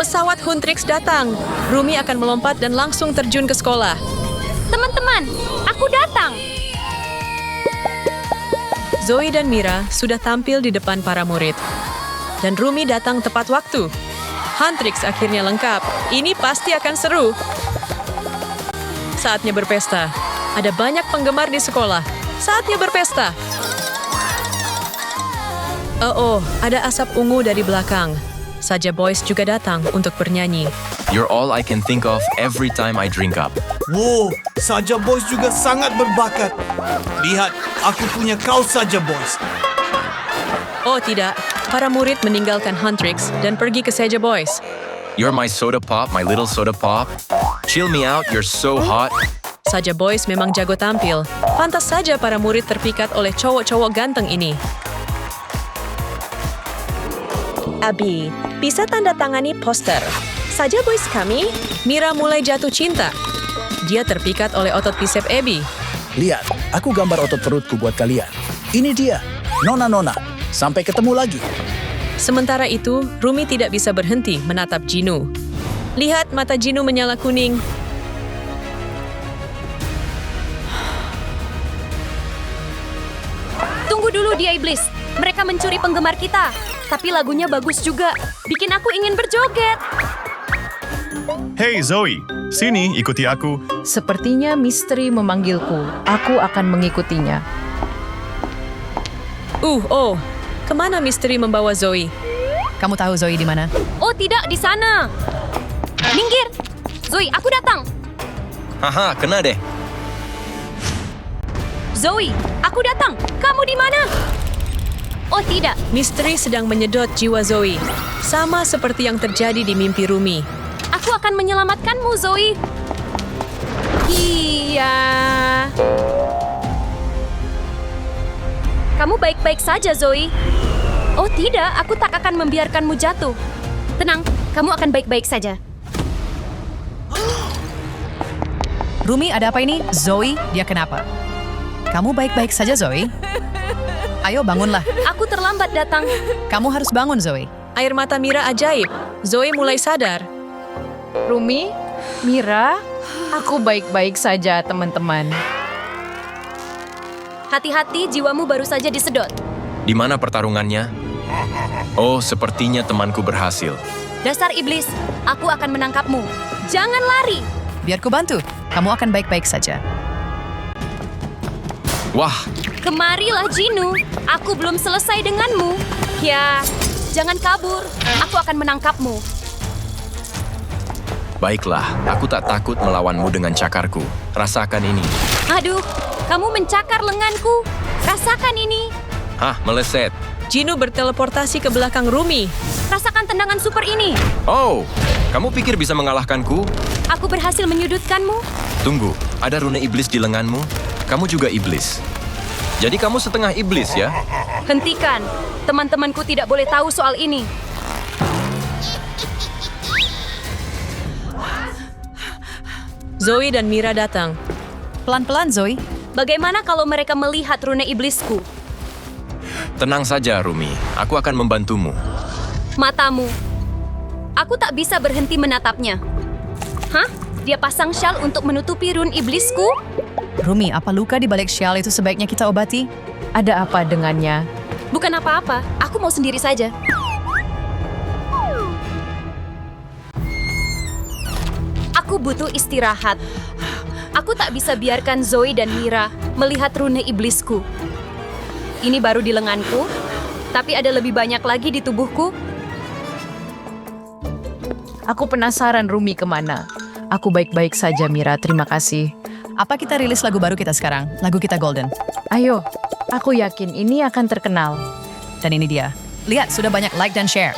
Pesawat Huntrix datang. Rumi akan melompat dan langsung terjun ke sekolah. Teman-teman, aku datang. Zoe dan Mira sudah tampil di depan para murid. Dan Rumi datang tepat waktu. Huntrix akhirnya lengkap. Ini pasti akan seru. Saatnya berpesta. Ada banyak penggemar di sekolah. Saatnya berpesta. Oh, ada asap ungu dari belakang. Saja Boys juga datang untuk bernyanyi. You're all I can think of every time I drink up. Wow, Saja Boys juga sangat berbakat. Lihat, aku punya kaos Saja Boys. Oh tidak, para murid meninggalkan Huntrix dan pergi ke Saja Boys. You're my soda pop, my little soda pop. Chill me out, you're so hot. Saja Boys memang jago tampil. Pantas saja para murid terpikat oleh cowok-cowok ganteng ini. Abi, bisa tanda tangani poster. Saja Boys kami. Mira mulai jatuh cinta. Dia terpikat oleh otot bisep Abby. Lihat, aku gambar otot perutku buat kalian. Ini dia, Nona-Nona. Sampai ketemu lagi. Sementara itu, Rumi tidak bisa berhenti menatap Jinu. Lihat mata Jinu menyala kuning. Tunggu dulu dia iblis. Mereka mencuri penggemar kita. Tapi lagunya bagus juga. Bikin aku ingin berjoget. Hey Zoe, sini ikuti aku. Sepertinya misteri memanggilku. Aku akan mengikutinya. Oh, kemana misteri membawa Zoe? Kamu tahu Zoe di mana? Oh tidak, di sana. Minggir. Zoe, aku datang. Haha, kena deh. Zoe, aku datang. Kamu di mana? Oh tidak. Misteri sedang menyedot jiwa Zoe. Sama seperti yang terjadi di mimpi Rumi. Aku akan menyelamatkanmu, Zoe. Iya. Kamu baik-baik saja, Zoe. Oh tidak, aku tak akan membiarkanmu jatuh. Tenang, kamu akan baik-baik saja. Rumi, ada apa ini? Zoe, dia kenapa? Kamu baik-baik saja, Zoe? Ayo bangunlah. Aku terlambat datang. Kamu harus bangun, Zoe. Air mata Mira ajaib. Zoe mulai sadar. Rumi, Mira, aku baik-baik saja, teman-teman. Hati-hati, jiwamu baru saja disedot. Di mana pertarungannya? Oh, sepertinya temanku berhasil. Dasar iblis, aku akan menangkapmu. Jangan lari. Biar ku bantu. Kamu akan baik-baik saja. Wah, Kemarilah, Jinu. Aku belum selesai denganmu. Ya, jangan kabur. Aku akan menangkapmu. baiklah, aku tak takut melawanmu dengan cakarku. Rasakan ini. Aduh, kamu mencakar lenganku. Rasakan ini. Hah, meleset. Jinu berteleportasi ke belakang Rumi. Rasakan tendangan super ini. Oh, kamu pikir bisa mengalahkanku? Aku berhasil menyudutkanmu. Tunggu, ada rune iblis di lenganmu? Kamu juga iblis. Jadi kamu setengah iblis ya? Hentikan. Teman-temanku tidak boleh tahu soal ini. Zoe dan Mira datang. Pelan-pelan, Zoe. Bagaimana kalau mereka melihat rune iblisku? Tenang saja, Rumi. Aku akan membantumu. Matamu. Aku tak bisa berhenti menatapnya. Hah? Dia pasang syal untuk menutupi rune iblisku? Rumi, apa luka di balik syal itu sebaiknya kita obati? Ada apa dengannya? Bukan apa-apa. Aku mau sendiri saja. Aku butuh istirahat. Aku tak bisa biarkan Zoe dan Mira melihat rune iblisku. Ini baru di lenganku, tapi ada lebih banyak lagi di tubuhku. Aku penasaran Rumi kemana. Aku baik-baik saja, Mira. Terima kasih. Apa kita rilis lagu baru kita sekarang? Lagu kita Golden. Ayo, aku yakin ini akan terkenal. Dan ini dia. Lihat, sudah banyak like dan share.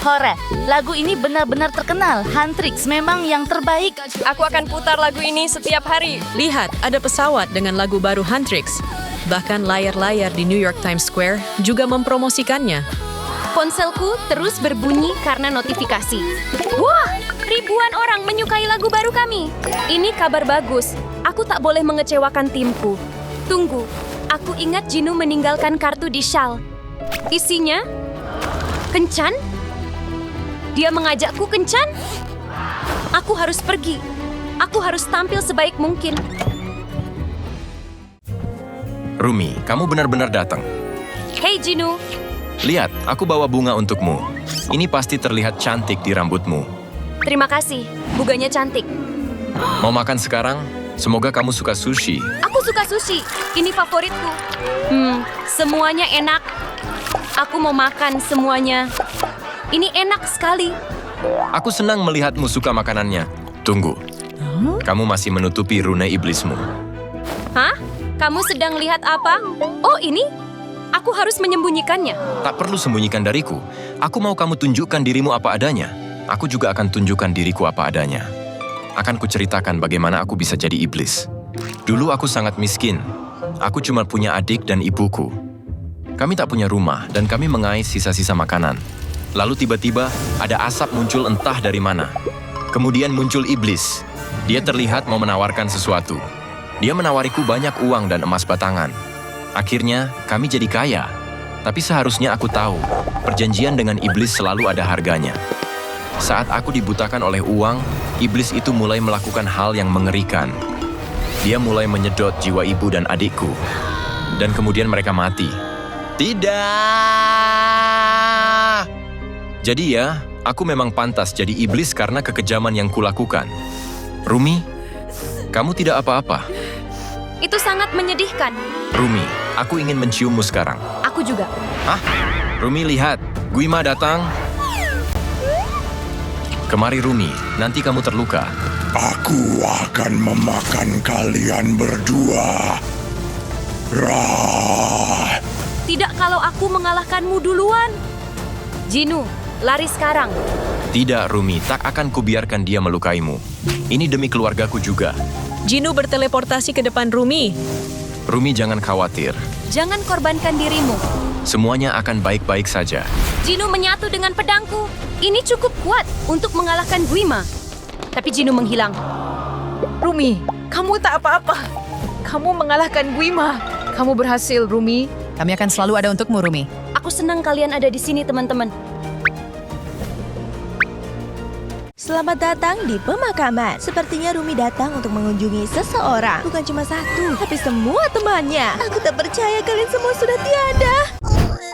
Hore, lagu ini benar-benar terkenal. Huntrix memang yang terbaik. Aku akan putar lagu ini setiap hari. Lihat, ada pesawat dengan lagu baru Huntrix. Bahkan layar-layar di New York Times Square juga mempromosikannya. Ponselku terus berbunyi karena notifikasi. Wah, ribuan orang menyukai lagu baru kami. Ini kabar bagus. Aku tak boleh mengecewakan timku. Tunggu, Aku ingat Jinu meninggalkan kartu di shawl. Isinya, kencan? Dia mengajakku kencan? Aku harus pergi. Aku harus tampil sebaik mungkin. Rumi, kamu benar-benar datang. Hei Jinu, Lihat, aku bawa bunga untukmu. Ini pasti terlihat cantik di rambutmu. terima kasih. Bunganya cantik. Mau makan sekarang? Semoga kamu suka sushi. Aku suka sushi. Ini favoritku. Semuanya enak. Aku mau makan semuanya. Ini enak sekali. Aku senang melihatmu suka makanannya. Tunggu. Kamu masih menutupi rune iblismu. Hah? Kamu sedang lihat apa? Oh, ini? Aku harus menyembunyikannya. Tak perlu sembunyikan dariku. Aku mau kamu tunjukkan dirimu apa adanya. Aku juga akan tunjukkan diriku apa adanya. Akan kuceritakan bagaimana aku bisa jadi iblis. Dulu aku sangat miskin. Aku cuma punya adik dan ibuku. Kami tak punya rumah dan kami mengais sisa-sisa makanan. Lalu tiba-tiba ada asap muncul entah dari mana. Kemudian muncul iblis. Dia terlihat mau menawarkan sesuatu. Dia menawariku banyak uang dan emas batangan. Akhirnya, kami jadi kaya. Tapi seharusnya aku tahu, perjanjian dengan iblis selalu ada harganya. Saat aku dibutakan oleh uang, iblis itu mulai melakukan hal yang mengerikan. Dia mulai menyedot jiwa ibu dan adikku. Dan kemudian mereka mati. Tidak! Jadi ya, aku memang pantas jadi iblis karena kekejaman yang kulakukan. Rumi, kamu tidak apa-apa. Itu sangat menyedihkan. Rumi, aku ingin menciummu sekarang. Aku juga. Hah? Rumi, lihat. Guima datang. Kemari, Rumi. Nanti kamu terluka. Aku akan memakan kalian berdua. Rah. Tidak kalau aku mengalahkanmu duluan. Jinu, lari sekarang. Tidak, Rumi. Tak akan kubiarkan dia melukaimu. Ini demi keluargaku juga. Jinu berteleportasi ke depan Rumi. Rumi, jangan khawatir. Jangan korbankan dirimu. Semuanya akan baik-baik saja. Jinu menyatu dengan pedangku. Ini cukup kuat untuk mengalahkan Guima. Tapi Jinu menghilang. Rumi, kamu tak apa-apa. Kamu mengalahkan Guima. Kamu berhasil, Rumi. Kami akan selalu ada untukmu, Rumi. Aku senang kalian ada di sini, teman-teman. Selamat datang di pemakaman. Sepertinya Rumi datang untuk mengunjungi seseorang. Bukan cuma satu, tapi semua temannya. Aku tak percaya kalian semua sudah tiada.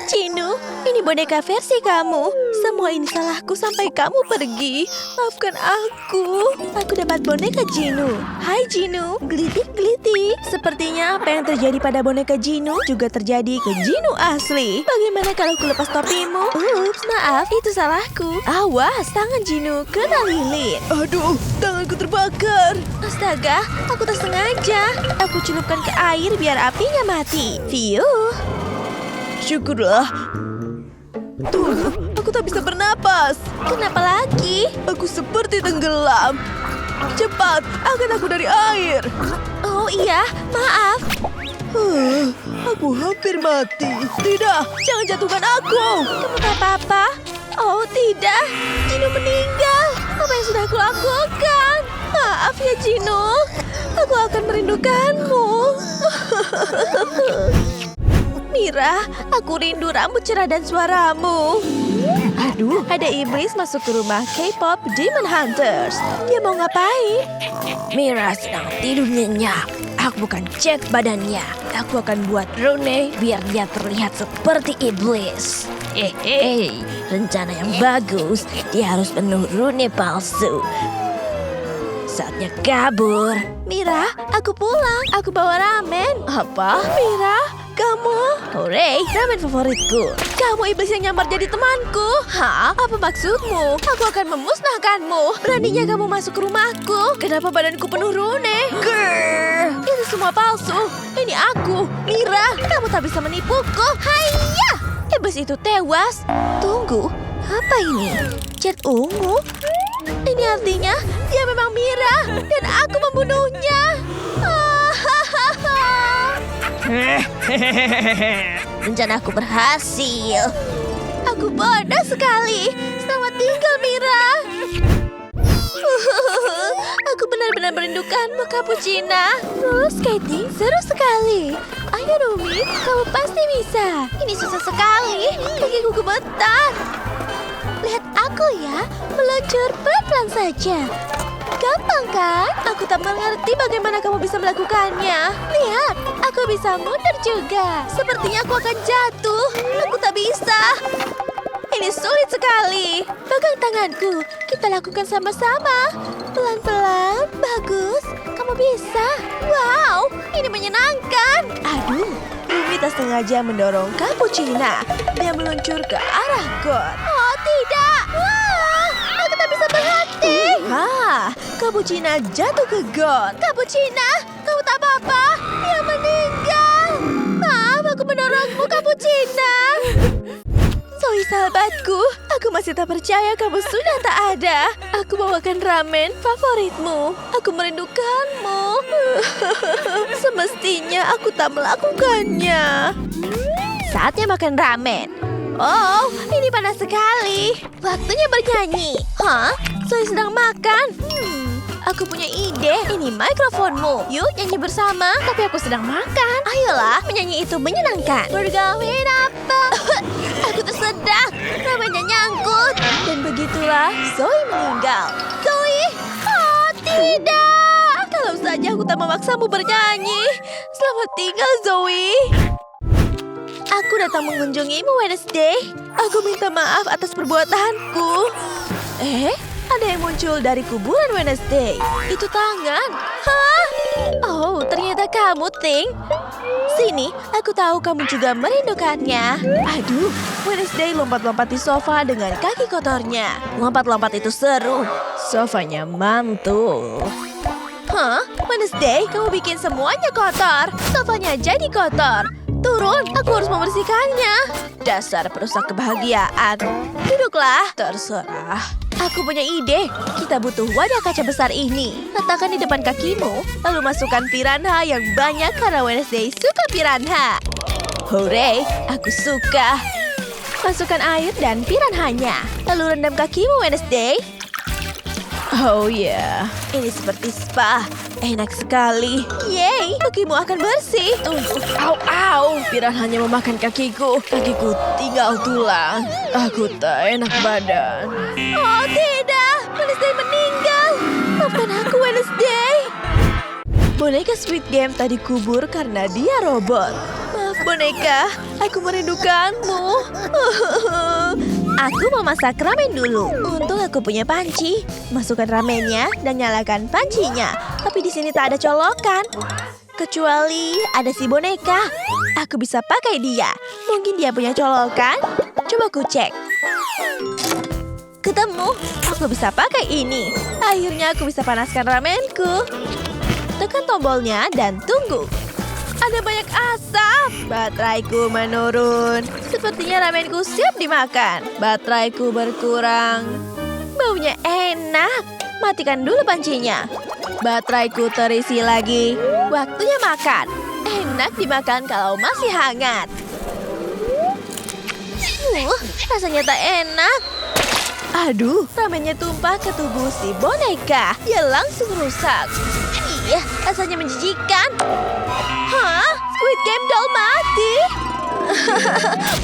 Jinu, ini boneka versi kamu. Semua ini salahku sampai kamu pergi. Maafkan aku. Aku dapat boneka Jinu. Hai Jinu, glitik-glitik. Sepertinya apa yang terjadi pada boneka Jinu juga terjadi ke Jinu asli. Bagaimana kalau aku lepas topimu? Ups, maaf, itu salahku. Awas, tangan Jinu kena lilin. Aduh, tanganku terbakar. Astaga, aku tak sengaja. Aku celupkan ke air biar apinya mati. Fiuh. Syukurlah. Tunggu, aku tak bisa bernapas. Kenapa lagi? Aku seperti tenggelam. Cepat, angkat aku dari air. Oh iya, maaf. Aku hampir mati. Tidak, jangan jatuhkan aku. Kamu tak apa-apa? Oh tidak, Jinu meninggal. Apa yang sudah aku lakukan? Maaf ya Jinu, aku akan merindukanmu. Mira, aku rindu rambut cerah dan suaramu. Aduh, ada iblis masuk ke rumah K-pop Demon Hunters. Dia mau ngapain? Mira sedang tidur nyenyak. Aku bukan cek badannya. Aku akan buat rune biar dia terlihat seperti iblis. Rencana yang bagus. Dia harus penuh rune palsu. Saatnya kabur. Mira, aku pulang. Aku bawa ramen. Apa? Mira, kamu? Hore, ramen favoritku. Kamu iblis yang nyamar jadi temanku. Hah? Apa maksudmu? Aku akan memusnahkanmu. Beraninya kamu masuk ke rumahku. Kenapa badanku penuh rune? Grrr, itu semua palsu. Ini aku, Mira. Kamu tak bisa menipuku. Hayya! Iblis itu tewas. Tunggu, apa ini? Cat ungu? Ini artinya dia memang Mira dan aku membunuhnya. Rencana aku berhasil. Aku bodoh sekali. Selamat tinggal, Mira. Aku benar-benar merindukanmu, Cappuccina. Roller skating seru sekali. Ayo Rumi, kamu pasti bisa. Ini susah sekali. Kakiku gemetar. Lihat aku ya, meluncur pelan-pelan saja. Gampang kan? Aku tak mengerti bagaimana kamu bisa melakukannya. Lihat, aku bisa mundur juga. Sepertinya aku akan jatuh. Aku tak bisa. Ini sulit sekali. Pegang tanganku. Kita lakukan sama-sama. Pelan-pelan. Bagus. Kamu bisa. Wow, ini menyenangkan. Aduh, Rumi tak sengaja mendorong Cappuccina. Dia meluncur ke arah got. Oh, tidak. Wah, aku tak bisa berhenti. Cappuccina jatuh ke got. Cappuccina, kamu tak apa-apa. Dia meninggal. Maaf, aku mendorongmu, Cappuccina. Zoe sahabatku, aku masih tak percaya kamu sudah tak ada. Aku bawakan ramen favoritmu. Aku merindukanmu. Semestinya aku tak melakukannya. Saatnya makan ramen. Oh, ini panas sekali. Waktunya bernyanyi. Hah? Zoe sedang makan. Aku punya ide. Ini mikrofonmu. Yuk nyanyi bersama. Tapi aku sedang makan. Ayolah, menyanyi itu menyenangkan. Bergawin apa? Aku tersedak. Ramennya nyangkut. Dan begitulah Zoe meninggal. Zoe! Oh, tidak. Kalau saja aku tak memaksamu bernyanyi. Selamat tinggal, Zoe. Aku datang mengunjungimu, Wednesday. Aku minta maaf atas perbuatanku. Ada yang muncul dari kuburan Wednesday. Itu tangan. Hah? Oh, ternyata kamu, Ting. Sini, aku tahu kamu juga merindukannya. Aduh, Wednesday lompat-lompat di sofa dengan kaki kotornya. Lompat-lompat itu seru. Sofanya mantul. Hah? Wednesday, kamu bikin semuanya kotor. Sofanya jadi kotor. Turun, aku harus membersihkannya. Dasar perusak kebahagiaan. Duduklah, terserah. Aku punya ide. Kita butuh wadah kaca besar ini. Letakkan di depan kakimu, lalu masukkan piranha yang banyak karena Wednesday suka piranha. Hore, aku suka. Masukkan air dan piranhanya. Lalu rendam kakimu, Wednesday. Oh ya, ini seperti spa. Enak sekali. Yeay, kakimu akan bersih. Au, piranhanya memakan kakiku. Kakiku tinggal tulang. Aku tak enak badan. Oh tidak, Wednesday meninggal. Maafkan aku, Wednesday. Boneka Squid Game tadi kubur karena dia robot. Maaf, boneka. Aku merindukanmu. Aku mau masak ramen dulu. Untung aku punya panci. Masukkan ramennya dan nyalakan pancinya. Tapi di sini tak ada colokan. Kecuali ada si boneka. Aku bisa pakai dia. Mungkin dia punya colokan. Coba ku cek. Ketemu. Aku bisa pakai ini. Akhirnya aku bisa panaskan ramenku. Tekan tombolnya dan tunggu. Ada banyak asap. Bateraiku menurun. Sepertinya ramenku siap dimakan. Bateraiku berkurang. Baunya enak. Matikan dulu pancinya. Bateraiku terisi lagi. Waktunya makan. Enak dimakan kalau masih hangat. Rasanya tak enak. Aduh, ramennya tumpah ke tubuh si boneka. Dia langsung rusak. Iya, rasanya menjijikan. Hah? Squid Game doll mati?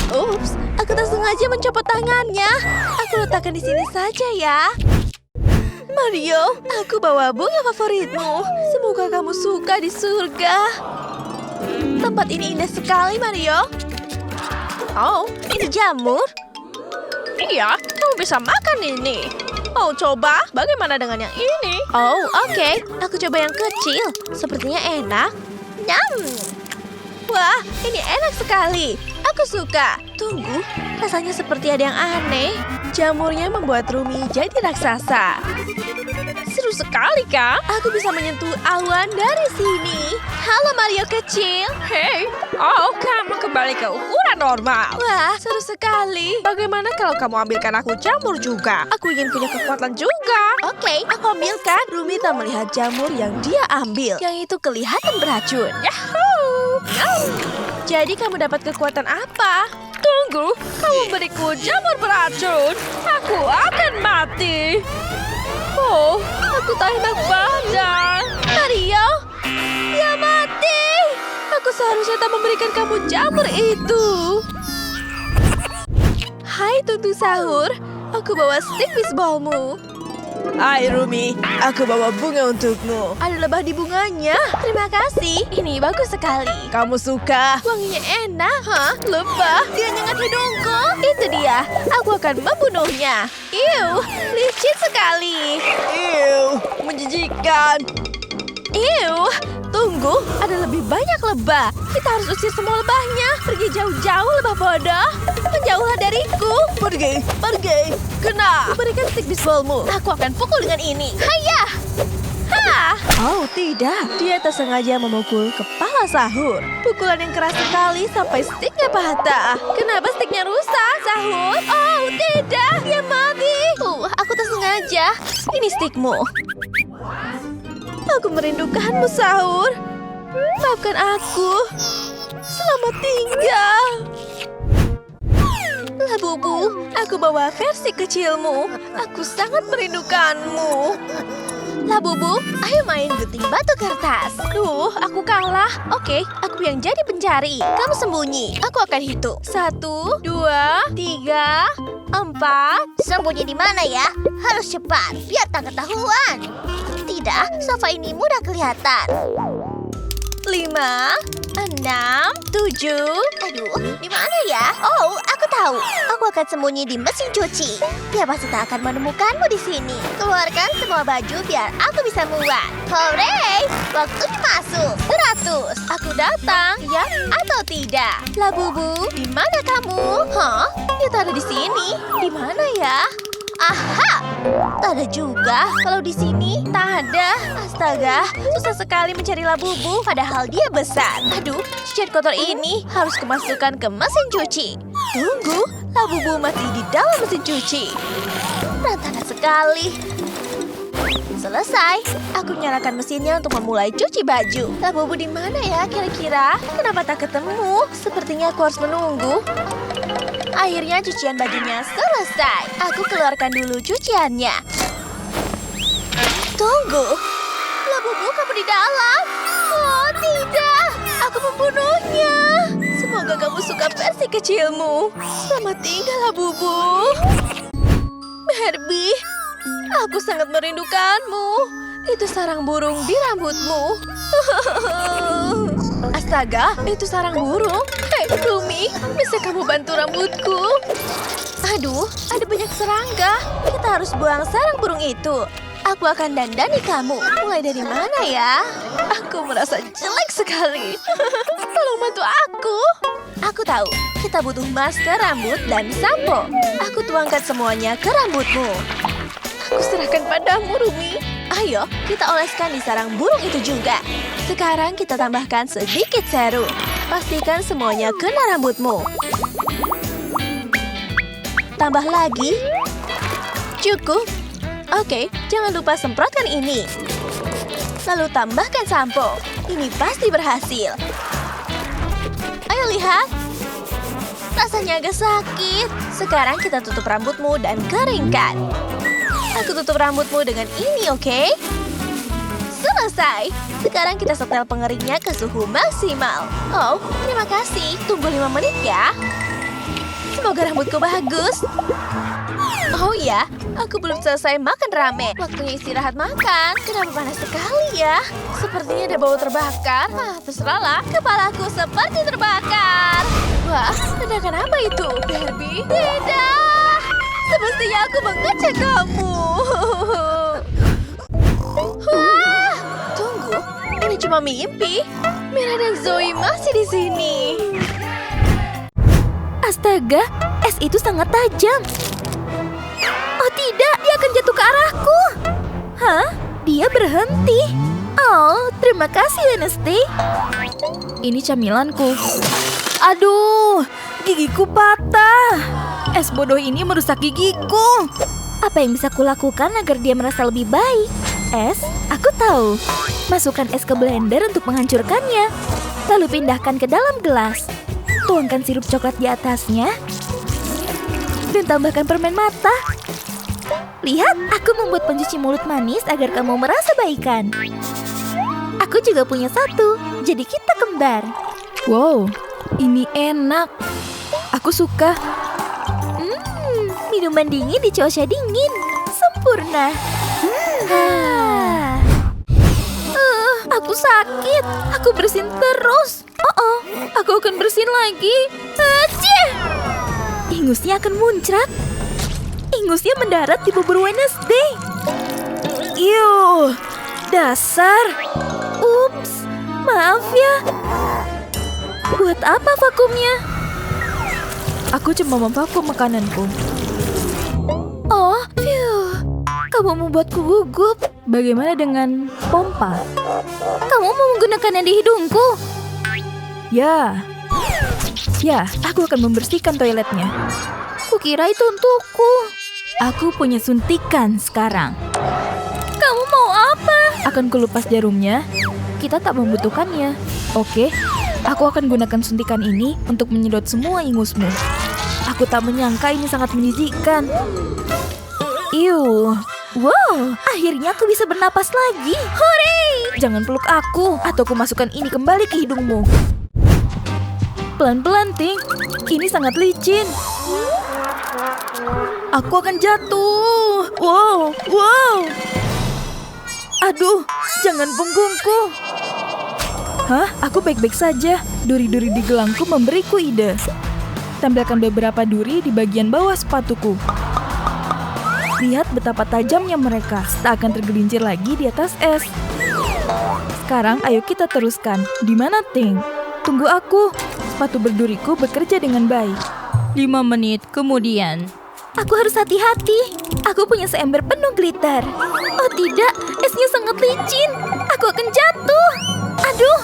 Ups, aku tak sengaja mencopot tangannya. Aku letakkan di sini saja ya. Mario, aku bawa bunga favoritmu. Semoga kamu suka di surga. Tempat ini indah sekali, Mario. Oh, ini jamur. Iya, kamu bisa makan ini. Oh, coba. Bagaimana dengan yang ini? Oh, oke. Aku coba yang kecil. Sepertinya enak. Nyam. Wah, ini enak sekali. Aku suka. Tunggu, rasanya seperti ada yang aneh. Jamurnya membuat Rumi jadi raksasa. Seru sekali, kan? Aku bisa menyentuh awan dari sini. Halo Mario kecil. Hei, kamu kembali ke ukuran normal. Wah, seru sekali. Bagaimana kalau kamu ambilkan aku jamur juga? Aku ingin punya kekuatan juga. Oke, aku ambilkan. Rumi tak melihat jamur yang dia ambil. Yang itu kelihatan beracun. Yahoo! Jadi kamu dapat kekuatan apa? Tunggu, kamu beriku jamur beracun. Aku akan mati. Oh, aku tak enak badan. Mario, dia mati. Aku Aku seharusnya tak memberikan kamu jamur itu. Hai Tutu Sahur, aku bawa stik bisbolmu. Hai Rumi, aku bawa bunga untukmu. Ada lebah di bunganya. Terima kasih, ini bagus sekali. Kamu suka? Wanginya enak. Hah? Lebah? Dia nyengat hidungku. Itu dia, aku akan membunuhnya. Iu, licin sekali. Iu, menjijikan. Iu, tunggu, ada lebih banyak lebah. Kita harus usir semua lebahnya. Pergi jauh-jauh, lebah bodoh. Menjauhlah dariku. Pergi, pergi. Kena. Berikan stik bisbolmu. Aku akan pukul dengan ini. Hayah! Ha! Oh tidak, dia tersengaja memukul kepala Sahur. Pukulan yang keras sekali sampai stiknya patah. Kenapa stiknya rusak, Sahur? Oh tidak, dia mati. Aku tersengaja. Ini stikmu. Aku merindukanmu, Sahur. Maafkan aku. Selamat tinggal. Labubu, aku bawa versi kecilmu. Aku sangat merindukanmu. Labubu, ayo main gunting batu kertas. Aku kalah. Oke, aku yang jadi pencari. Kamu sembunyi. Aku akan hitung. 1, 2, 3, 4. Sembunyi di mana ya? Harus cepat, biar tak ketahuan. Tidak, sofa ini mudah kelihatan. 5, 6, 7. Aduh, di mana ya? Oh, aku tahu. Aku akan sembunyi di mesin cuci. Dia pasti tak akan menemukanmu di sini. Keluarkan semua baju biar aku bisa muat. Hore! Waktunya masuk. 100. Aku datang, ya atau tidak? Labubu, di mana kamu? Hah? Dia tak ada di sini. Di mana ya? Aha! Tak ada juga. Kalau di sini, tak ada. Astaga, susah sekali mencari Labubu padahal dia besar. Aduh, cucian kotor ini harus kemasukan ke mesin cuci. Tunggu, Labubu masih di dalam mesin cuci. Berantakan sekali. Selesai. Aku nyalakan mesinnya untuk memulai cuci baju. Labubu di mana ya kira-kira? Kenapa tak ketemu? Sepertinya aku harus menunggu. Akhirnya cucian bajunya selesai. Aku keluarkan dulu cuciannya. Tunggu. Labubu, kamu di dalam? Oh, tidak. Aku membunuhnya. Semoga kamu suka versi kecilmu. Selamat tinggal, Labubu. Barbie, aku sangat merindukanmu. Itu sarang burung di rambutmu. Astaga, itu sarang burung. Hei, Rumi, bisa kamu bantu rambutku? Aduh, ada banyak serangga. Kita harus buang sarang burung itu. Aku akan dandani kamu. Mulai dari mana ya? Aku merasa jelek sekali. Tolong bantu aku. Aku tahu, kita butuh masker rambut dan sampo. Aku tuangkan semuanya ke rambutmu. Aku serahkan padamu, Rumi. Ayo, kita oleskan di sarang burung itu juga. Sekarang kita tambahkan sedikit serum. Pastikan semuanya kena rambutmu. Tambah lagi. Cukup. Oke, jangan lupa semprotkan ini. Lalu tambahkan sampo. Ini pasti berhasil. Ayo lihat. Rasanya agak sakit. Sekarang kita tutup rambutmu dan keringkan. Aku tutup rambutmu dengan ini, oke? Selesai. Sekarang kita setel pengeringnya ke suhu maksimal. Oh, terima kasih. Tunggu 5 menit ya. Semoga rambutku bagus. Oh ya, aku belum selesai makan ramen. Waktunya istirahat makan. Kenapa panas sekali ya? Sepertinya ada bau terbakar. Terserahlah. Kepalaku seperti terbakar. Wah, ledakan apa itu? Barbie? Tidak. Semestinya aku mengecek kamu. Wah, tunggu. Ini cuma mimpi. Mira dan Zoe masih di sini. Astaga, es itu sangat tajam. Oh tidak, dia akan jatuh ke arahku. Hah? Dia berhenti. Oh, terima kasih, Wednesday. Ini camilanku. Aduh, gigiku patah. Es bodoh ini merusak gigiku. Apa yang bisa kulakukan agar dia merasa lebih baik? Es? Aku tahu. Masukkan es ke blender untuk menghancurkannya. Lalu pindahkan ke dalam gelas. Tuangkan sirup coklat di atasnya. Dan tambahkan permen mata. Lihat, aku membuat pencuci mulut manis agar kamu merasa baikan. Aku juga punya satu, jadi kita kembar. Wow, ini enak. Aku suka. Minuman dingin di cuaca dingin. Sempurna. Aku sakit. Aku bersin terus. Aku akan bersin lagi. Acih! Ingusnya akan muncrat. Ingusnya mendarat di bubur Wednesday. Yuh, dasar. Ups, maaf ya. Buat apa vakumnya? Aku cuma memvakum makananku. Oh, phew. Kamu membuatku gugup. Bagaimana dengan pompa? Kamu mau menggunakannya di hidungku? Ya, aku akan membersihkan toiletnya. Kukira itu untukku. Aku punya suntikan sekarang. Kamu mau apa? Akan kulupas jarumnya. Kita tak membutuhkannya. Oke, aku akan gunakan suntikan ini untuk menyedot semua ingusmu. Aku tak menyangka ini sangat menjijikkan. Wow, akhirnya aku bisa bernapas lagi. Hore! Jangan peluk aku, atau aku masukkan ini kembali ke hidungmu. Pelan-pelan, Ting. Ini sangat licin. Aku akan jatuh. Wow. Aduh, jangan punggungku. Hah? Aku baik-baik saja. Duri-duri di gelangku memberiku ide. Tempelkan beberapa duri di bagian bawah sepatuku. Lihat betapa tajamnya mereka. Tak akan tergelincir lagi di atas es. Sekarang ayo kita teruskan. Di mana, Ting? Tunggu aku. Sepatu berduriku bekerja dengan baik. 5 menit kemudian. Aku harus hati-hati. Aku punya seember penuh glitter. Oh tidak, esnya sangat licin. Aku akan jatuh. Aduh,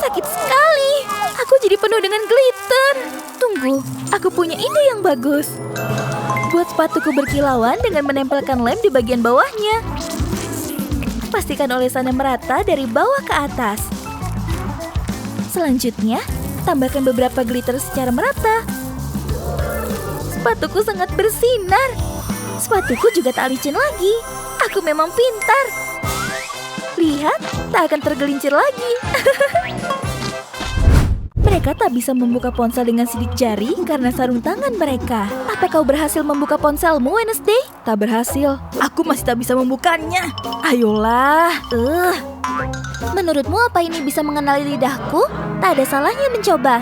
sakit sekali. Aku jadi penuh dengan glitter. Tunggu, aku punya ide yang bagus. Buat sepatuku berkilauan dengan menempelkan lem di bagian bawahnya. Pastikan olesannya merata dari bawah ke atas. Selanjutnya, tambahkan beberapa glitter secara merata. Sepatuku sangat bersinar. Sepatuku juga tak licin lagi. Aku memang pintar. Lihat, tak akan tergelincir lagi. Mereka tak bisa membuka ponsel dengan sidik jari karena sarung tangan mereka. Apa kau berhasil membuka ponselmu, Wednesday? Tak berhasil. Aku masih tak bisa membukanya. Ayolah. Menurutmu apa ini bisa mengenali lidahku? Tak ada salahnya mencoba.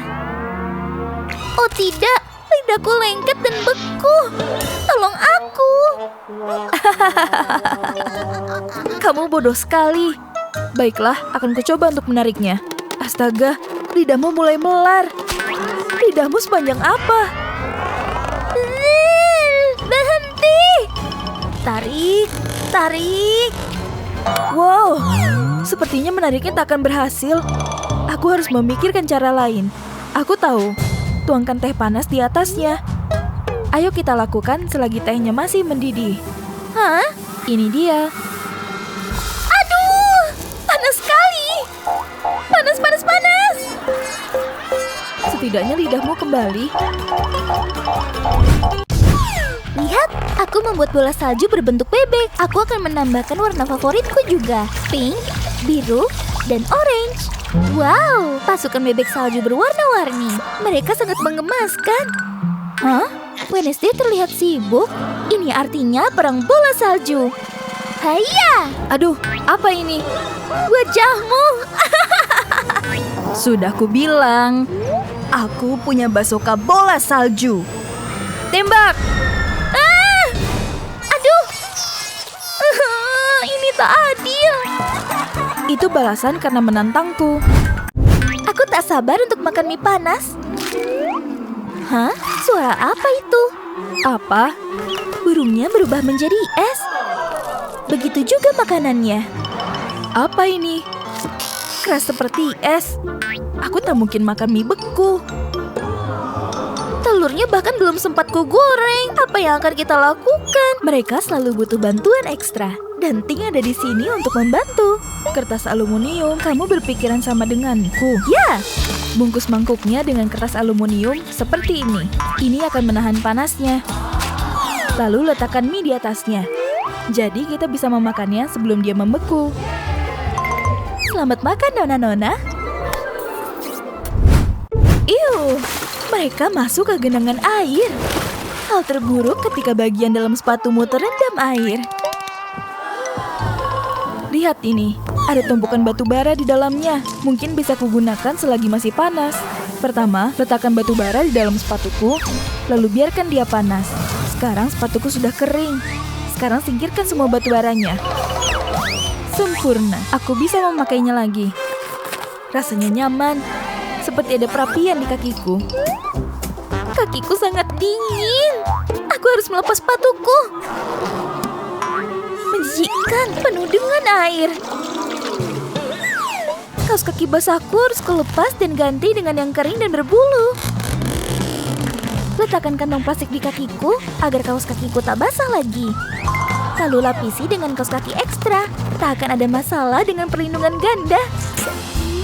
Oh tidak, lidahku lengket dan beku. Tolong aku. Kamu bodoh sekali. Baiklah, akan kucoba untuk menariknya. Astaga, lidahmu mulai melar. Lidahmu sepanjang apa? Berhenti. Tarik. Wow, sepertinya menariknya tak akan berhasil. Aku harus memikirkan cara lain. Aku tahu, tuangkan teh panas di atasnya. Ayo kita lakukan selagi tehnya masih mendidih. Hah? Ini dia. Aduh, panas sekali. Panas. Setidaknya lidahmu kembali. Lihat, aku membuat bola salju berbentuk bebek. Aku akan menambahkan warna favoritku juga. Pink, biru, dan orange. Wow, pasukan bebek salju berwarna-warni. Mereka sangat menggemaskan. Hah? Wednesday terlihat sibuk. Ini artinya perang bola salju. Haiya! Aduh, apa ini? Wajahmu. Sudah kubilang, aku punya bazooka bola salju. Tembak! Aduh! Ini tak adil. Itu balasan karena menantangku. Aku tak sabar untuk makan mie panas. Hah? Suara apa itu? Apa? Burungnya berubah menjadi es. Begitu juga makanannya. Apa ini? Keras seperti es. Aku tak mungkin makan mie beku. Telurnya bahkan belum sempat kugoreng. Apa yang akan kita lakukan? Mereka selalu butuh bantuan ekstra. Dan Ting ada di sini untuk membantu. Kertas aluminium, kamu berpikiran sama denganku. Ya! Bungkus mangkuknya dengan kertas aluminium seperti ini. Ini akan menahan panasnya. Lalu letakkan mie di atasnya. Jadi kita bisa memakannya sebelum dia membeku. Selamat makan, Nona-nona. Iu, mereka masuk ke genangan air. Hal terburuk ketika bagian dalam sepatumu terendam air. Lihat ini, ada tumpukan batu bara di dalamnya. Mungkin bisa kugunakan selagi masih panas. Pertama, letakkan batu bara di dalam sepatuku, lalu biarkan dia panas. Sekarang sepatuku sudah kering. Sekarang singkirkan semua batu baranya. Sempurna, aku bisa memakainya lagi. Rasanya nyaman, seperti ada perapian di kakiku. Kakiku sangat dingin. Aku harus melepas sepatuku. Menjijikkan, penuh dengan air. Kaos kaki basahku harus kulepas dan ganti dengan yang kering dan berbulu. Letakkan kantong plastik di kakiku agar kaos kakiku tak basah lagi. Lalu lapisi dengan kaos kaki ekstra. Tak akan ada masalah dengan perlindungan ganda.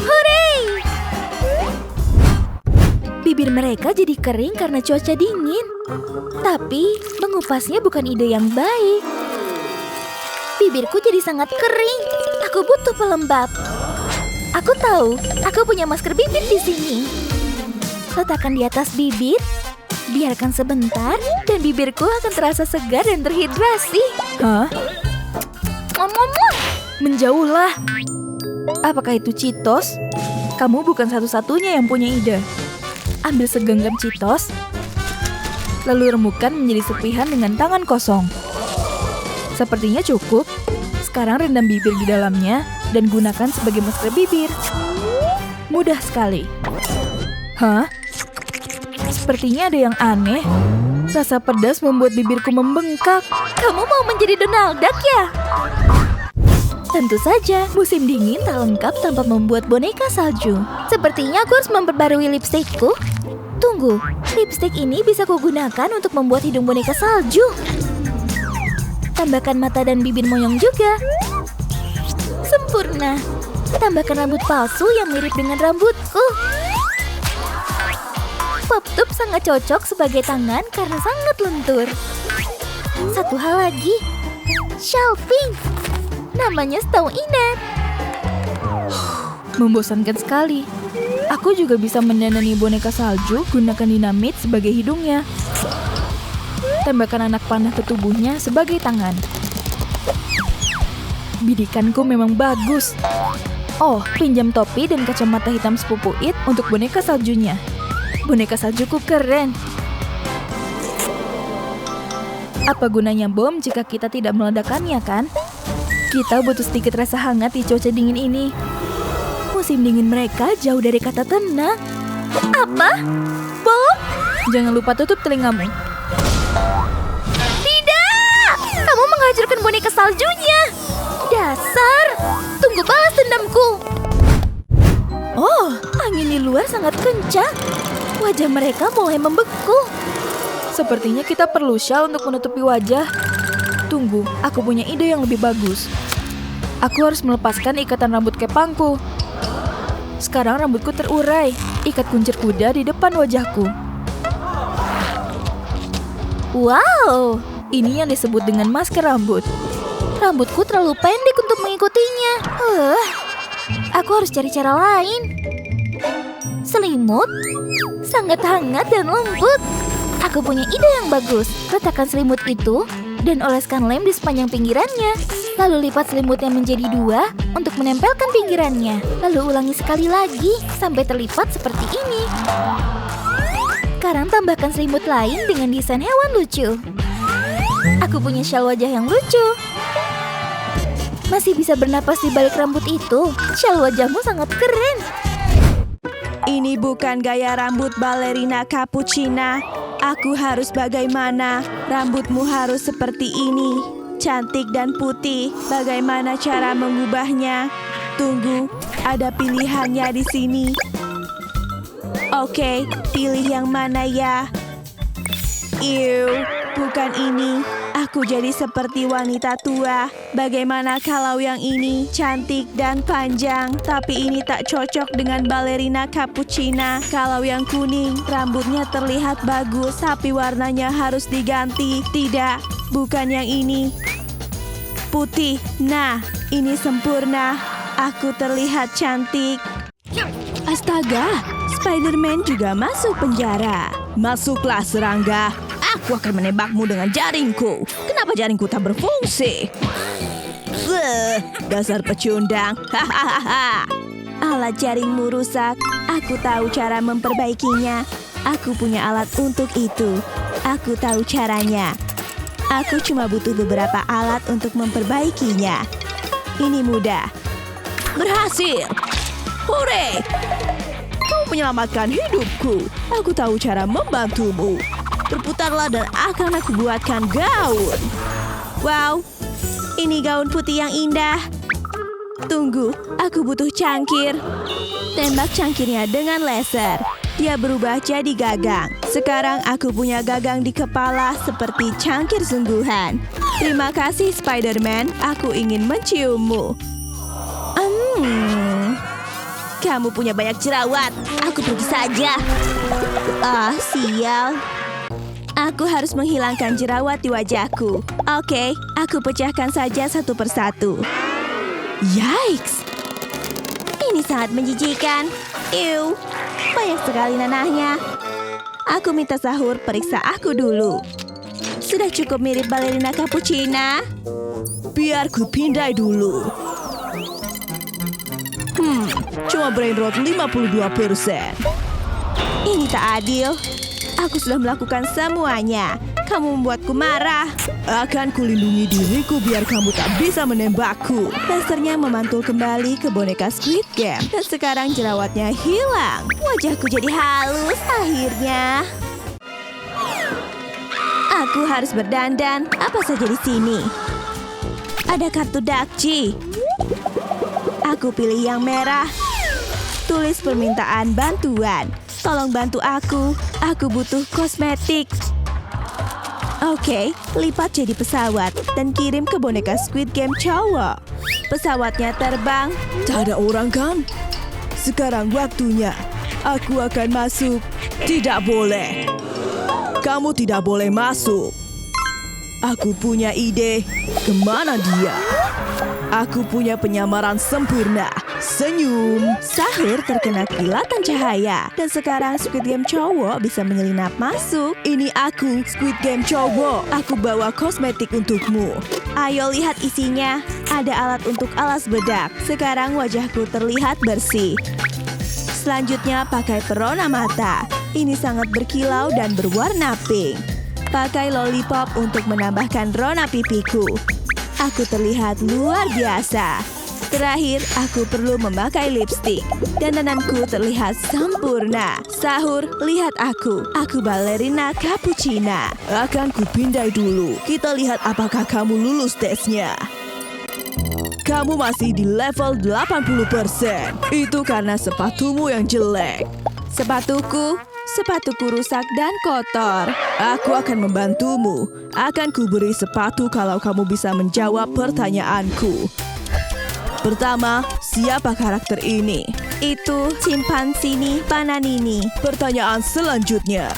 Hooray! Bibir mereka jadi kering karena cuaca dingin. Tapi mengupasnya bukan ide yang baik. Bibirku jadi sangat kering. Aku butuh pelembab. Aku tahu, aku punya masker bibir di sini. Letakkan di atas bibir, biarkan sebentar, dan bibirku akan terasa segar dan terhidrasi. Hah? Menjauhlah. Apakah itu Cheetos? Kamu bukan satu-satunya yang punya ide. Ambil segenggam Cheetos, lalu remukan menjadi serpihan dengan tangan kosong. Sepertinya cukup. Sekarang rendam bibir di dalamnya dan gunakan sebagai masker bibir. Mudah sekali. Hah? Sepertinya ada yang aneh. Rasa pedas membuat bibirku membengkak. Kamu mau menjadi Donald Duck ya? Tentu saja, musim dingin tak lengkap tanpa membuat boneka salju. Sepertinya aku harus memperbarui lipstikku. Tunggu, lipstik ini bisa kugunakan untuk membuat hidung boneka salju. Tambahkan mata dan bibir moyong juga. Sempurna. Tambahkan rambut palsu yang mirip dengan rambutku. Pop tube sangat cocok sebagai tangan karena sangat lentur. Satu hal lagi. Shelving. Namanya setahu Inet. Membosankan sekali. Aku juga bisa mendandani boneka salju gunakan dinamit sebagai hidungnya. Tambahkan anak panah ke tubuhnya sebagai tangan. Bidikanku memang bagus. Oh, pinjam topi dan kacamata hitam sepupu It untuk boneka saljunya. Boneka saljuku keren. Apa gunanya bom jika kita tidak meledakkannya, kan? Kita butuh sedikit rasa hangat di cuaca dingin ini. Musim dingin mereka jauh dari kata tenang. Apa? Bom? Jangan lupa tutup telingamu. Kamu menghancurkan boneka saljunya. Dasar. Tunggu balas dendamku. Oh, angin di luar sangat kencang. Wajah mereka mulai membeku. Sepertinya kita perlu syal untuk menutupi wajah. Tunggu, aku punya ide yang lebih bagus. Aku harus melepaskan ikatan rambut kepangku. Sekarang rambutku terurai. Ikat kuncir kuda di depan wajahku. Wow! Ini yang disebut dengan masker rambut. Rambutku terlalu pendek untuk mengikutinya. Aku harus cari cara lain. Selimut? Sangat hangat dan lembut. Aku punya ide yang bagus. Letakkan selimut itu dan oleskan lem di sepanjang pinggirannya. Lalu lipat selimutnya menjadi 2 untuk menempelkan pinggirannya. Lalu ulangi sekali lagi sampai terlipat seperti ini. Sekarang tambahkan selimut lain dengan desain hewan lucu. Aku punya syal wajah yang lucu. Masih bisa bernapas di balik rambut itu. Syal wajahmu sangat keren. Ini bukan gaya rambut balerina cappuccina. Aku harus bagaimana? Rambutmu harus seperti ini. Cantik dan putih. Bagaimana cara mengubahnya? Tunggu, ada pilihannya di sini. Oke, pilih yang mana ya? Bukan ini. Aku jadi seperti wanita tua. Bagaimana kalau yang ini cantik dan panjang? Tapi ini tak cocok dengan balerina cappuccina. Kalau yang kuning, rambutnya terlihat bagus, tapi warnanya harus diganti. Tidak, bukan yang ini. Putih. Nah, ini sempurna. Aku terlihat cantik. Astaga, Spider-Man juga masuk penjara. Masuklah serangga. Aku akan menembakmu dengan jaringku. Kenapa jaringku tak berfungsi? Dasar pecundang. Hahaha. Alat jaringmu rusak. Aku tahu cara memperbaikinya. Aku punya alat untuk itu. Aku tahu caranya. Aku cuma butuh beberapa alat untuk memperbaikinya. Ini mudah. Berhasil. Hore! Kau menyelamatkan hidupku. Aku tahu cara membantumu. Berputarlah dan akan aku buatkan gaun. Wow, ini gaun putih yang indah. Tunggu, aku butuh cangkir. Tembak cangkirnya dengan laser. Dia berubah jadi gagang. Sekarang aku punya gagang di kepala seperti cangkir sungguhan. Terima kasih, Spider-Man. Aku ingin menciummu. Kamu punya banyak jerawat. Aku pergi saja. Sial. Aku harus menghilangkan jerawat di wajahku. Oke, aku pecahkan saja satu persatu. Yikes! Ini sangat menjijikan. Ew, banyak sekali nanahnya. Aku minta Sahur periksa aku dulu. Sudah cukup mirip balerina cappuccina? Biar ku pindai dulu. Cuma brain rot 52%. Ini tak adil. Aku sudah melakukan semuanya. Kamu membuatku marah. Akan kulindungi diriku biar kamu tak bisa menembakku. Lasernya memantul kembali ke boneka Squid Game. Dan sekarang jerawatnya hilang. Wajahku jadi halus akhirnya. Aku harus berdandan. Apa saja di sini? Ada kartu Dakji. Aku pilih yang merah. Tulis permintaan bantuan. Tolong bantu aku. Aku butuh kosmetik. Oke, lipat jadi pesawat dan kirim ke boneka Squid Game cowok. Pesawatnya terbang. Tak ada orang kan? Sekarang waktunya. Aku akan masuk. Tidak boleh. Kamu tidak boleh masuk. Aku punya ide. Kemana dia? Aku punya penyamaran sempurna. Senyum. Sahur terkena kilatan cahaya. Dan sekarang Squid Game cowok bisa menyelinap masuk. Ini aku, Squid Game cowok. Aku bawa kosmetik untukmu. Ayo lihat isinya. Ada alat untuk alas bedak. Sekarang wajahku terlihat bersih. Selanjutnya pakai perona mata. Ini sangat berkilau dan berwarna pink. Pakai lollipop untuk menambahkan rona pipiku. Aku terlihat luar biasa. Terakhir, aku perlu memakai lipstik. Dandananku terlihat sempurna. Sahur, lihat aku. Aku balerina cappuccina. Akan kupindai dulu. Kita lihat apakah kamu lulus tesnya. Kamu masih di level 80%. Itu karena sepatumu yang jelek. Sepatuku rusak dan kotor. Aku akan membantumu. Akan kuberi sepatu kalau kamu bisa menjawab pertanyaanku. Pertama, siapa karakter ini? Itu Chimpanzini Pananini. Pertanyaan selanjutnya.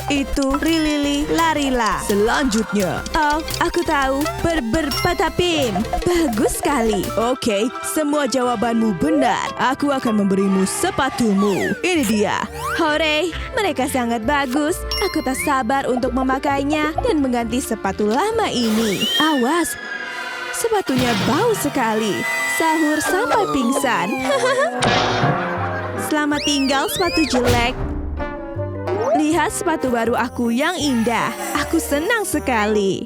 Itu Rilili Larila. Selanjutnya. Oh, aku tahu. Patapim. Bagus sekali. Oke, semua jawabanmu benar. Aku akan memberimu sepatumu. Ini dia. Hore, mereka sangat bagus. Aku tak sabar untuk memakainya dan mengganti sepatu lama ini. Awas, sepatunya bau sekali. Sahur sampai pingsan. Selamat tinggal sepatu jelek. Lihat sepatu baru aku yang indah. Aku senang sekali.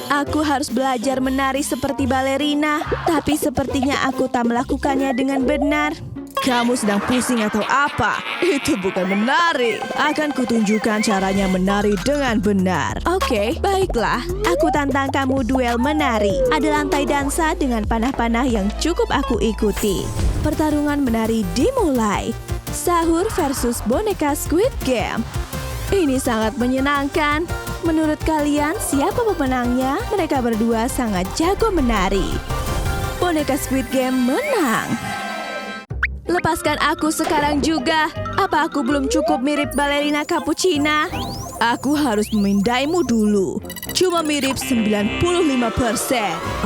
Aku harus belajar menari seperti balerina. Tapi sepertinya aku tak melakukannya dengan benar. Kamu sedang pusing atau apa? Itu bukan menari. Akan kutunjukkan caranya menari dengan benar. Oke, baiklah. Aku tantang kamu duel menari. Ada lantai dansa dengan panah-panah yang cukup aku ikuti. Pertarungan menari dimulai. Sahur versus boneka Squid Game. Ini sangat menyenangkan. Menurut kalian, siapa pemenangnya? Mereka berdua sangat jago menari. Boneka Squid Game menang. Lepaskan aku sekarang juga. Apa aku belum cukup mirip balerina cappuccina? Aku harus memindaimu dulu. Cuma mirip 95%.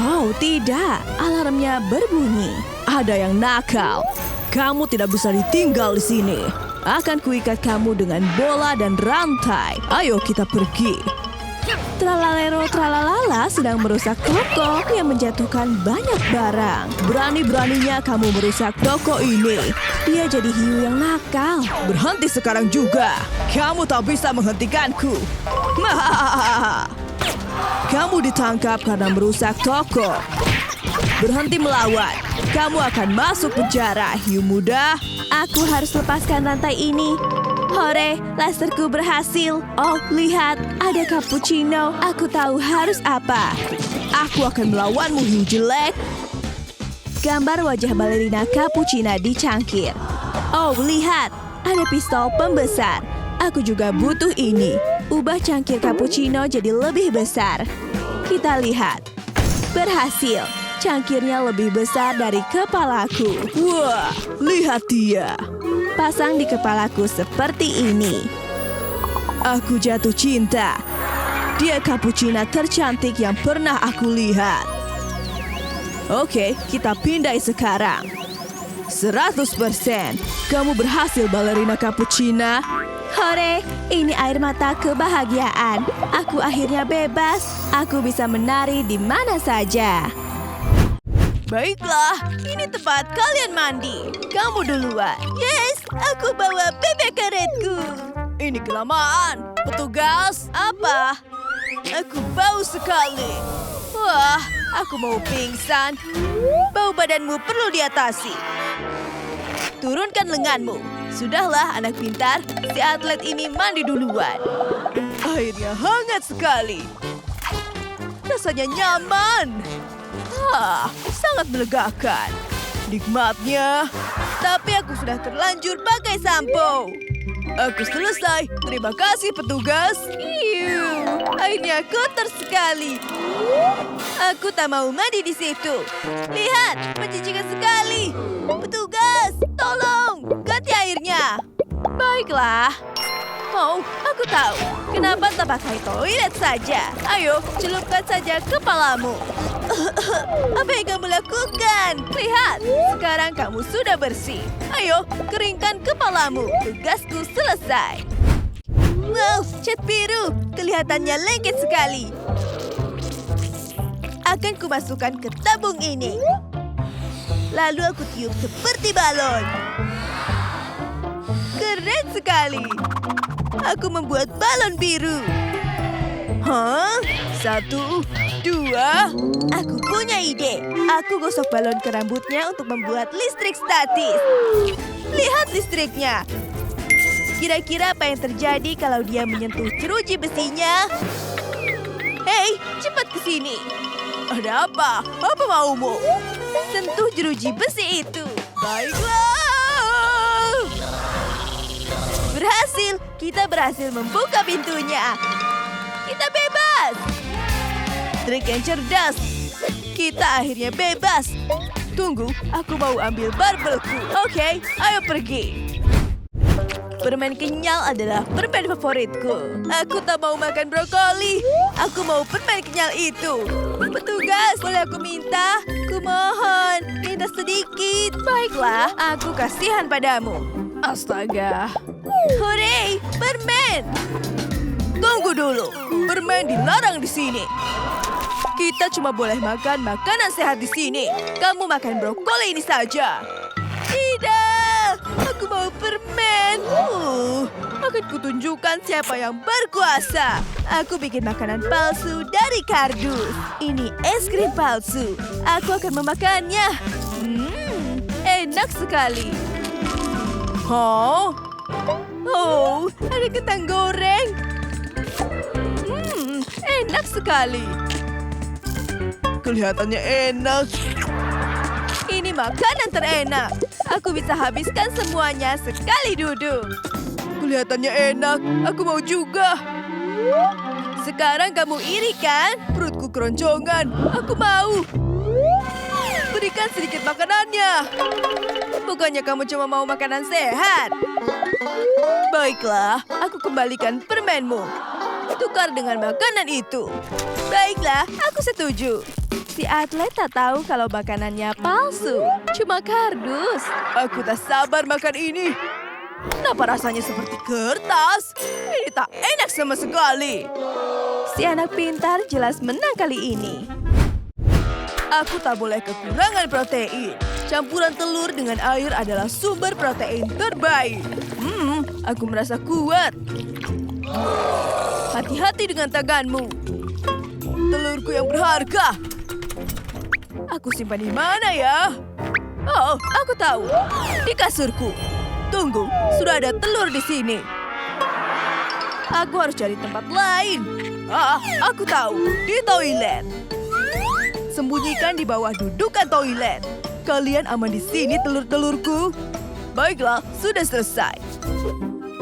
Oh, tidak. Alarmnya berbunyi. Ada yang nakal. Kamu tidak bisa ditinggal di sini. Akan kuikat kamu dengan bola dan rantai. Ayo kita pergi. Tralalero tralalala sedang merusak toko yang menjatuhkan banyak barang. Berani-beraninya kamu merusak toko ini. Dia jadi hiu yang nakal. Berhenti sekarang juga. Kamu tak bisa menghentikanku. Kamu ditangkap karena merusak toko. Berhenti melawan. Kamu akan masuk penjara, hiu muda. Aku harus lepaskan rantai ini. Hore, laserku berhasil. Oh, lihat, ada cappuccino. Aku tahu harus apa. Aku akan melawanmu, hiu jelek. Gambar wajah balerina cappuccino di cangkir. Oh, lihat, ada pistol pembesar. Aku juga butuh ini. Ubah cangkir cappuccino jadi lebih besar. Kita lihat. Berhasil. Cangkirnya lebih besar dari kepalaku. Wah, lihat dia. Pasang di kepalaku seperti ini. Aku jatuh cinta. Dia cappuccino tercantik yang pernah aku lihat. Oke, kita pindai sekarang. 100%. Kamu berhasil, balerina cappuccino. Hore, ini air mata kebahagiaan. Aku akhirnya bebas. Aku bisa menari di mana saja. Baiklah, ini tempat kalian mandi. Kamu duluan. Yes, aku bawa bebek karetku. Ini kelamaan. Petugas, apa? Aku bau sekali. Wah, aku mau pingsan. Bau badanmu perlu diatasi. Turunkan lenganmu. Sudahlah, anak pintar. Si atlet ini mandi duluan. Airnya hangat sekali. Rasanya nyaman. Sangat melegakan. Nikmatnya. Tapi aku sudah terlanjur pakai sampo. Aku selesai. Terima kasih, petugas. Airnya kotor sekali. Aku tak mau mandi di situ. Lihat, menjijikan sekali. Petugas, tolong, ganti airnya. Baiklah. Oh, aku tahu. Kenapa tak pakai toilet saja? Ayo, celupkan saja kepalamu. Apa yang kamu lakukan? Lihat, sekarang kamu sudah bersih. Ayo, keringkan kepalamu. Tugasku selesai. Wow, cat biru. Kelihatannya lengket sekali. Akan kumasukkan ke tabung ini. Lalu aku tiup seperti balon. Keren sekali. Aku membuat balon biru. Hah? 1, 2. Aku punya ide. Aku gosok balon ke rambutnya untuk membuat listrik statis. Lihat listriknya. Kira-kira apa yang terjadi kalau dia menyentuh jeruji besinya? Hei, cepat ke sini. Ada apa? Apa maumu? Sentuh jeruji besi itu. Baiklah. Berhasil. Kita berhasil membuka pintunya. Kita bebas. Trik yang cerdas. Kita akhirnya bebas. Tunggu, aku mau ambil barbelku. Oke, ayo pergi. Permen kenyal adalah permen favoritku. Aku tak mau makan brokoli. Aku mau permen kenyal itu. Petugas, boleh aku minta? Kumohon, minta sedikit. Baiklah, aku kasihan padamu. Astaga. Hore, permen. Tunggu dulu. Permen dilarang di sini. Kita cuma boleh makan makanan sehat di sini. Kamu makan brokoli ini saja. Tidak, aku mau permen. Akan kutunjukkan siapa yang berkuasa. Aku bikin makanan palsu dari kardus. Ini es krim palsu. Aku akan memakannya. Enak sekali. Oh, ada kentang goreng. Enak sekali. Kelihatannya enak. Ini makanan terenak. Aku bisa habiskan semuanya sekali duduk. Kelihatannya enak. Aku mau juga. Sekarang kamu iri kan? Perutku keroncongan. Aku mau. Berikan sedikit makanannya. Bukannya kamu cuma mau makanan sehat? Baiklah, aku kembalikan permenmu. Tukar dengan makanan itu. Baiklah, aku setuju. Si atlet tak tahu kalau makanannya palsu, cuma kardus. Aku tak sabar makan ini. Kenapa rasanya seperti kertas? Ini tak enak sama sekali. Si anak pintar jelas menang kali ini. Aku tak boleh kekurangan protein. Campuran telur dengan air adalah sumber protein terbaik. Aku merasa kuat. Hati-hati dengan tanganmu. Telurku yang berharga. Aku simpan di mana ya? Oh, aku tahu. Di kasurku. Tunggu, sudah ada telur di sini. Aku harus cari tempat lain. Aku tahu. Di toilet. Sembunyikan di bawah dudukan toilet. Kalian aman di sini, telur-telurku? Baiklah, sudah selesai.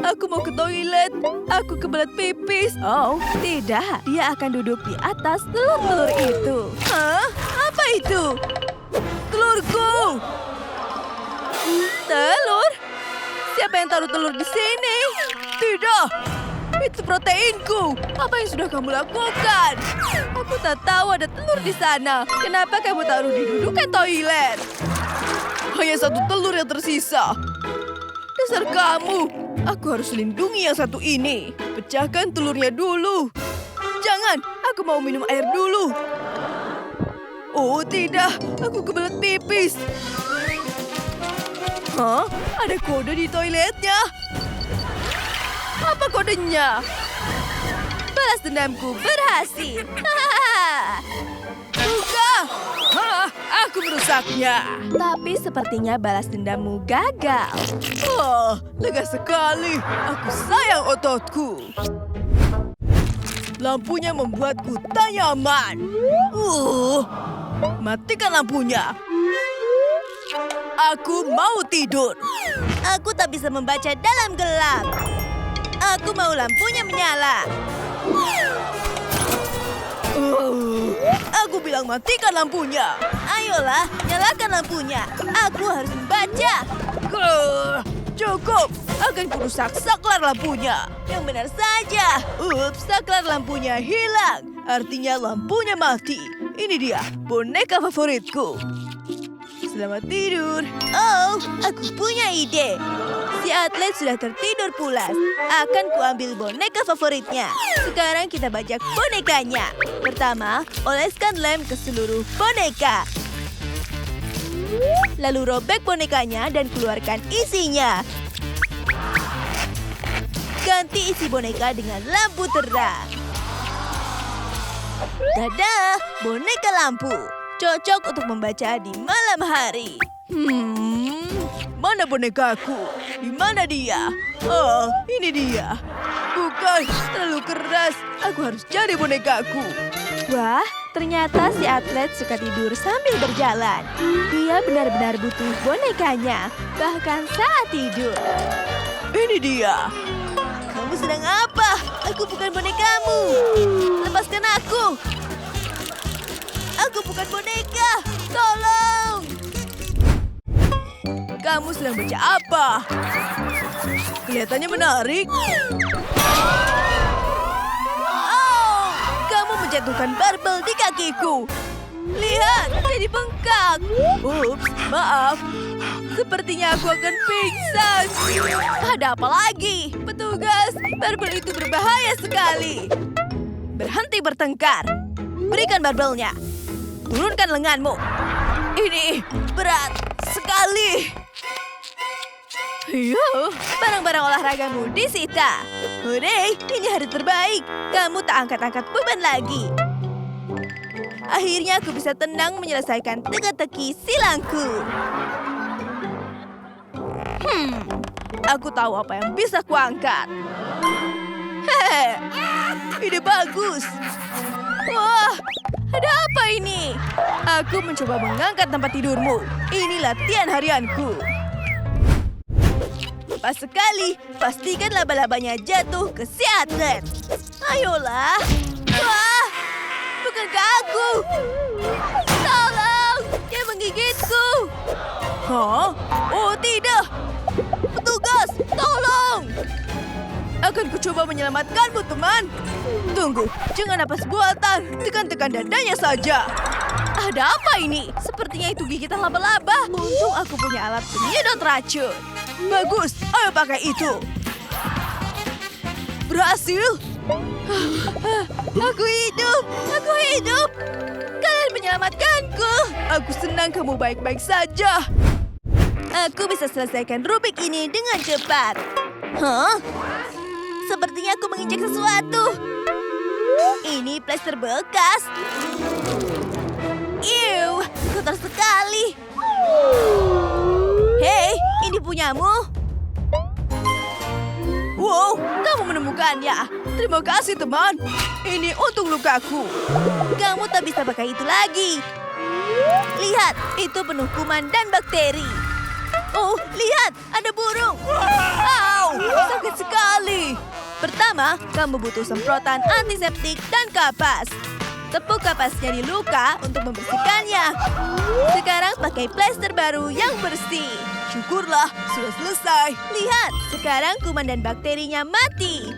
Aku mau ke toilet. Aku kebelet pipis. Oh, tidak. Dia akan duduk di atas telur-telur itu. Hah? Apa itu? Telurku! Telur? Siapa yang taruh telur di sini? Tidak! Itu proteinku. Apa yang sudah kamu lakukan? Aku tak tahu ada telur di sana. Kenapa kamu taruh di dudukan toilet? Hanya satu telur yang tersisa. Dasar kamu. Aku harus lindungi yang satu ini. Pecahkan telurnya dulu. Jangan, aku mau minum air dulu. Oh tidak, aku kebelet pipis. Hah? Ada kode di toiletnya? Apa kodenya? Balas dendamku berhasil. Buka! Aku merusaknya. Tapi sepertinya balas dendammu gagal. Oh, lega sekali. Aku sayang ototku. Lampunya membuatku tak nyaman. Matikan lampunya. Aku mau tidur. Aku tak bisa membaca dalam gelap. Aku mau lampunya menyala. Aku bilang matikan lampunya. Ayolah, nyalakan lampunya. Aku harus membaca. Cukup, akan kurusak saklar lampunya. Yang benar saja. Ups, saklar lampunya hilang. Artinya lampunya mati. Ini dia, boneka favoritku. Selamat tidur. Oh, aku punya ide. Si atlet sudah tertidur pulas. Akan kuambil boneka favoritnya. Sekarang kita bajak bonekanya. Pertama, oleskan lem ke seluruh boneka. Lalu robek bonekanya dan keluarkan isinya. Ganti isi boneka dengan lampu terang. Dadah, boneka lampu. Cocok untuk membaca di malam hari. Mana bonekaku? Di mana dia? Oh, ini dia. Bukan, terlalu keras. Aku harus cari bonekaku. Wah, ternyata si atlet suka tidur sambil berjalan. Dia benar-benar butuh bonekanya, bahkan saat tidur. Ini dia. Kamu sedang apa? Aku bukan bonekamu. Lepaskan aku. Aku bukan boneka. Tolong. Kamu sedang baca apa? Kelihatannya menarik. Oh, kamu menjatuhkan barbel di kakiku. Lihat, jadi bengkak. Ups, maaf. Sepertinya aku akan pingsan. Ada apa lagi? Petugas, barbel itu berbahaya sekali. Berhenti bertengkar. Berikan barbelnya. Turunkan lenganmu. Ini berat sekali. Barang-barang olahragamu disita. Hore, ini hari terbaik. Kamu tak angkat-angkat beban lagi. Akhirnya aku bisa tenang menyelesaikan teka-teki silangku. Aku tahu apa yang bisa kuangkat. Hehe, ide bagus. Wah, ada apa ini? Aku mencoba mengangkat tempat tidurmu. Ini latihan harianku. Pas sekali, pastikan laba-labanya jatuh ke si atlet. Ayolah. Wah, bukankah aku? Tolong, dia menggigitku. Hah? Oh tidak. Petugas, tolong. Akan kucoba menyelamatkanmu, teman. Tunggu, jangan napas buatan. Tekan-tekan dadanya saja. Ada apa ini? Sepertinya itu gigitan laba-laba. Untung aku punya alat penyedot racun. Bagus, ayo pakai itu. Berhasil. Aku hidup. Aku hidup. Kalian menyelamatkanku. Aku senang kamu baik-baik saja. Aku bisa selesaikan Rubik ini dengan cepat. Hah? Sepertinya aku menginjak sesuatu. Ini plester bekas. Ew, kotor sekali. Hei, ini punyamu. Wow, kamu menemukannya. Terima kasih, teman. Ini untuk lukaku. Kamu tak bisa pakai itu lagi. Lihat, itu penuh kuman dan bakteri. Oh, lihat, ada burung. Au, sakit sekali. Pertama, kamu butuh semprotan antiseptik dan kapas. Tepuk kapasnya di luka untuk membersihkannya. Sekarang pakai plester baru yang bersih. Syukurlah, sudah selesai. Lihat, sekarang kuman dan bakterinya mati.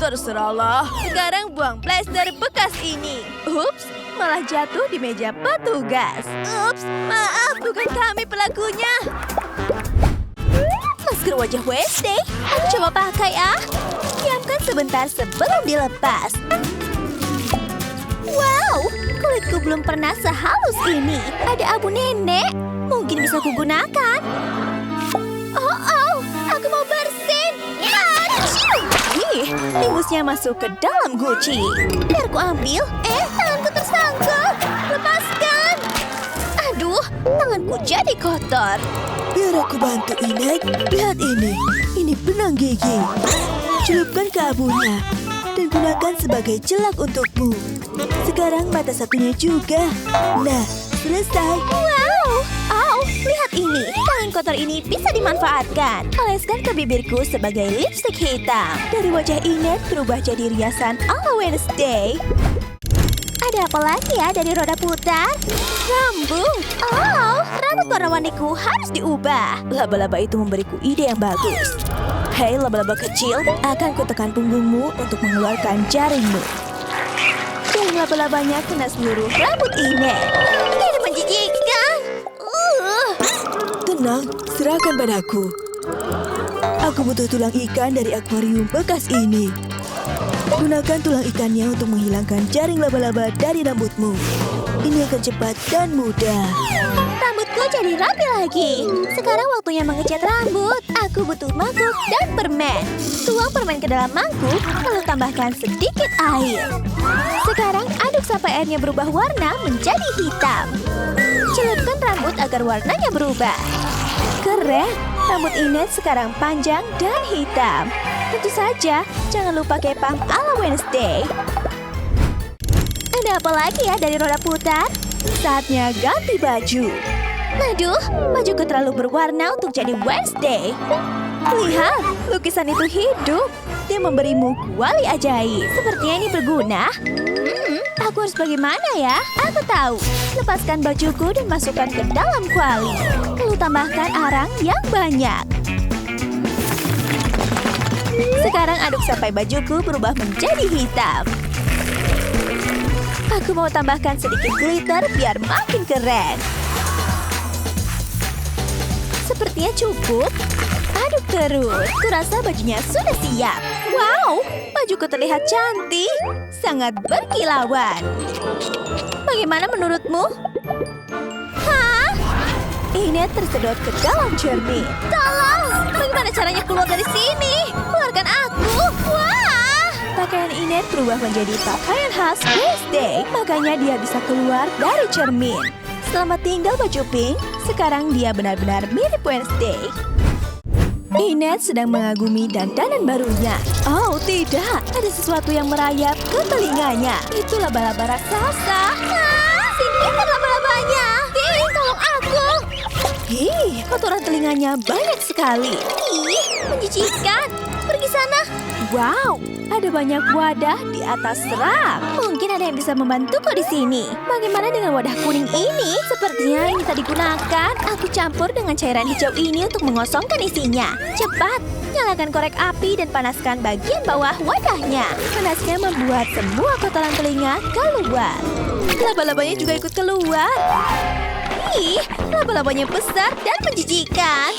Terserahlah. Sekarang buang plester bekas ini. Ups, malah jatuh di meja petugas. Ups, maaf, bukan kami pelakunya. Masker wajah Wednesday, aku coba pakai ah. Diamkan sebentar sebelum dilepas. Wow, kulitku belum pernah sehalus ini. Ada abu nenek, mungkin bisa kugunakan. Oh, aku mau bersin. Ih, timusnya masuk ke dalam guci. Biar ku ambil. Tanganku tersangkut. Lepaskan. Aduh, tanganku jadi kotor. Biar aku bantu, Inek. Lihat ini. Ini benang gigi. Celupkan ke abunya. Dan gunakan sebagai celak untukmu. Sekarang mata sakunya juga. Nah, selesai. Wow! Au, lihat ini. Tangan kotor ini bisa dimanfaatkan. Oleskan ke bibirku sebagai lipstik hitam. Dari wajah Inet berubah jadi riasan ala Wednesday. Ada apa lagi ya dari roda putar? Rambut. Oh, rambut warna-warniku harus diubah. Laba-laba itu memberiku ide yang bagus. Hei laba-laba kecil, akan kutekan punggungmu untuk mengeluarkan jaringmu. Jaring laba-labanya kena seluruh rambut Inet. Ini menjijikkan. Tenang, serahkan padaku. Aku butuh tulang ikan dari akuarium bekas ini. Gunakan tulang ikannya untuk menghilangkan jaring laba-laba dari rambutmu. Ini akan cepat dan mudah. Rambutku jadi rapi lagi. Sekarang waktunya mengecat rambut. Aku butuh mangkuk dan permen. Tuang permen ke dalam mangkuk, lalu tambahkan sedikit air. Sekarang aduk sampai airnya berubah warna menjadi hitam. Celupkan rambut agar warnanya berubah. Keren! Rambut Inet sekarang panjang dan hitam. Tentu saja, jangan lupa kepang ala Wednesday. Ada apa lagi ya dari roda putar? Saatnya ganti baju. Aduh, bajuku terlalu berwarna untuk jadi Wednesday. Lihat, lukisan itu hidup. Dia memberimu kuali ajaib. Sepertinya ini berguna. Aku harus bagaimana ya? Aku tahu. Lepaskan bajuku dan masukkan ke dalam kuali. Lalu tambahkan arang yang banyak. Sekarang aduk sampai bajuku berubah menjadi hitam. Aku mau tambahkan sedikit glitter biar makin keren. Sepertinya cukup. Aduk terus. Kurasa bajunya sudah siap. Wow, bajuku terlihat cantik. Sangat berkilauan. Bagaimana menurutmu? Hah? Inet tersedot ke dalam cermin. Tolong! Bagaimana caranya keluar dari sini? Keluarkan aku! Wah! Pakaian Inet berubah menjadi pakaian khas Wednesday. Makanya dia bisa keluar dari cermin. Selamat tinggal baju pink. Sekarang dia benar-benar mirip Wednesday. Inet sedang mengagumi dandanan barunya. Oh tidak, ada sesuatu yang merayap ke telinganya. Itu laba-laba raksasa. Singkirkan laba-labanya. Tolong aku. Kotoran telinganya banyak sekali. Menjijikkan. Pergi sana. Wow, ada banyak wadah di atas rak. Mungkin ada yang bisa membantuku di sini. Bagaimana dengan wadah kuning ini? Sepertinya ini tak digunakan. Aku campur dengan cairan hijau ini untuk mengosongkan isinya. Cepat, nyalakan korek api dan panaskan bagian bawah wadahnya. Panasnya membuat semua kotoran telinga keluar. Laba-labanya juga ikut keluar. Ih, laba-labanya besar dan menjijikan.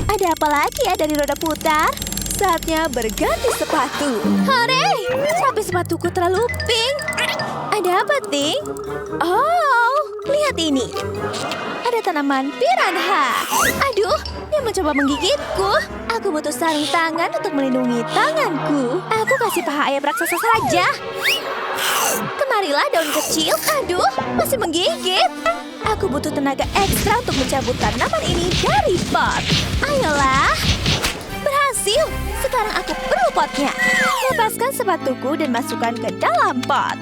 Ada apa lagi ya dari roda putar? Saatnya berganti sepatu. Hore! Sampai sepatuku terlalu pink. Ada apa, Ting? Oh, lihat ini. Ada tanaman piranha. Aduh, dia mencoba menggigitku. Aku butuh sarung tangan untuk melindungi tanganku. Aku kasih paha ayam raksasa saja. Kemarilah daun kecil. Aduh, masih menggigit. Aku butuh tenaga ekstra untuk mencabut tanaman ini dari pot. Ayolah. Berhasil. Sekarang aku perlu potnya. Lepaskan sepatuku dan masukkan ke dalam pot.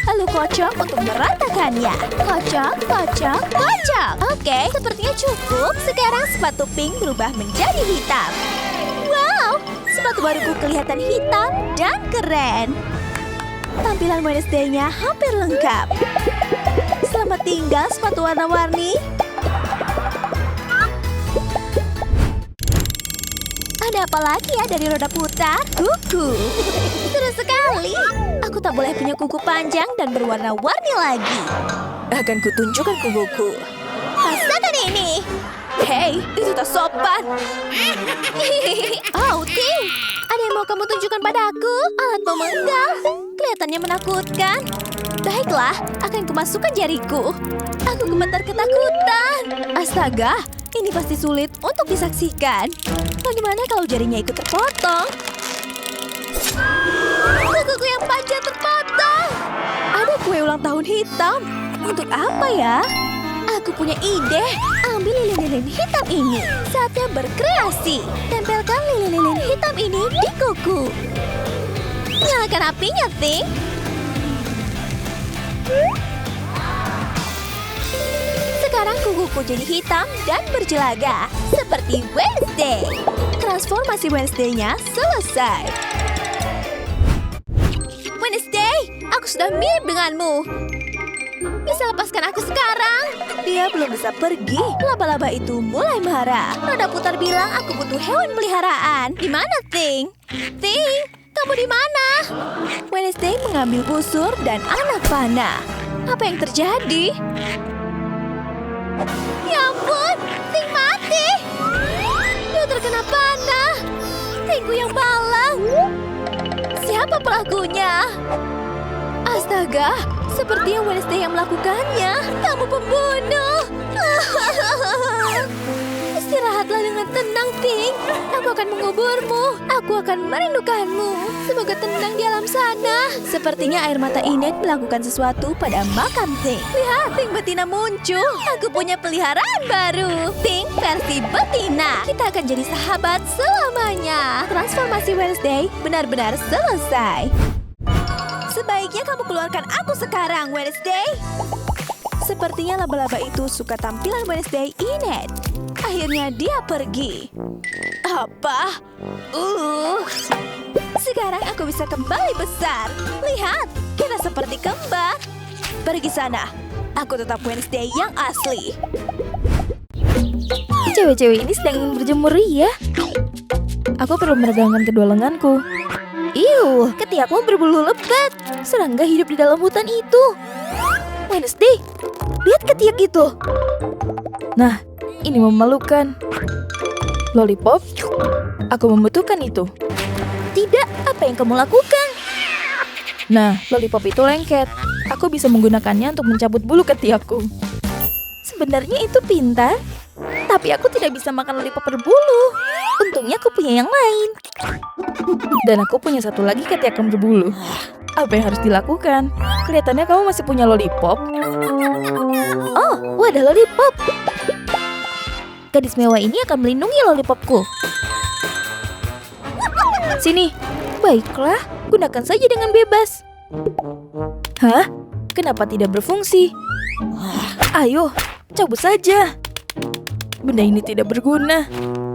Lalu kocok untuk meratakannya. Kocok, kocok, kocok. Oke, sepertinya cukup. Sekarang sepatu pink berubah menjadi hitam. Wow, sepatu baruku kelihatan hitam dan keren. Tampilan Wednesday-nya hampir lengkap. Selamat tinggal sepatu warna-warni. Ada apa lagi ya dari roda putar? Kuku. Seru sekali. Aku tak boleh punya kuku panjang dan berwarna-warni lagi. Akan kutunjukkan kukuku. Rasakan ini. Hei, itu tak sopan. Oh, Ting. Ada yang mau kamu tunjukkan padaku? Alat pemenggal. Kelihatannya menakutkan. Baiklah, akan kumasukkan jariku. Aku gemetar ketakutan. Astaga, ini pasti sulit untuk disaksikan. Bagaimana kalau jarinya ikut terpotong? Kukuku yang panjang terpotong. Ada kue ulang tahun hitam. Untuk apa ya? Aku punya ide. Ambil lilin-lilin hitam ini. Saatnya berkreasi. Tempelkan lilin-lilin hitam ini di kuku. Nyalakan apinya, Ting. Sekarang kukuku jadi hitam dan berjelaga. Seperti Wednesday. Transformasi Wednesday-nya selesai. Wednesday, aku sudah mirip denganmu. Bisa lepaskan aku sekarang. Dia belum bisa pergi. Laba-laba itu mulai marah. Roda putar bilang aku butuh hewan peliharaan. Di mana, Ting? Ting, kamu di mana? Wednesday mengambil busur dan anak panah. Apa yang terjadi? Ya ampun, Ting mati. Dia terkena panah. Tingku yang malang. Siapa pelakunya? Astaga, sepertinya Wednesday yang melakukannya. Kamu pembunuh. Istirahatlah dengan tenang, Ting. Aku akan menguburmu. Aku akan merindukanmu. Semoga tenang di alam sana. Sepertinya air mata Inet melakukan sesuatu pada makam Ting. Lihat, Ting betina muncul. Aku punya peliharaan baru. Ting versi betina. Kita akan jadi sahabat selamanya. Transformasi Wednesday benar-benar selesai. Sebaiknya kamu keluarkan aku sekarang, Wednesday. Sepertinya laba-laba itu suka tampilan Wednesday Inet. Akhirnya dia pergi. Apa? Sekarang aku bisa kembali besar. Lihat, kita seperti kembar. Pergi sana. Aku tetap Wednesday yang asli. Cewek-cewek ini sedang ingin berjemur ya. Aku perlu meregangkan kedua lenganku. Ketiakmu berbulu lebat. Serangga hidup di dalam hutan itu. Wednesday, lihat ketiak itu. Nah, ini memalukan. Lollipop, aku membutuhkan itu. Tidak, apa yang kamu lakukan? Nah, lollipop itu lengket. Aku bisa menggunakannya untuk mencabut bulu ketiakku. Sebenarnya itu pintar, tapi aku tidak bisa makan lollipop berbulu. Untungnya aku punya yang lain. Dan aku punya satu lagi ketiak yang berbulu. Apa yang harus dilakukan? Kelihatannya kamu masih punya lollipop. Oh, ada lollipop. Gadis mewah ini akan melindungi lollipopku. Sini. Baiklah, gunakan saja dengan bebas. Hah? Kenapa tidak berfungsi? Ayo, cabut saja. Benda ini tidak berguna.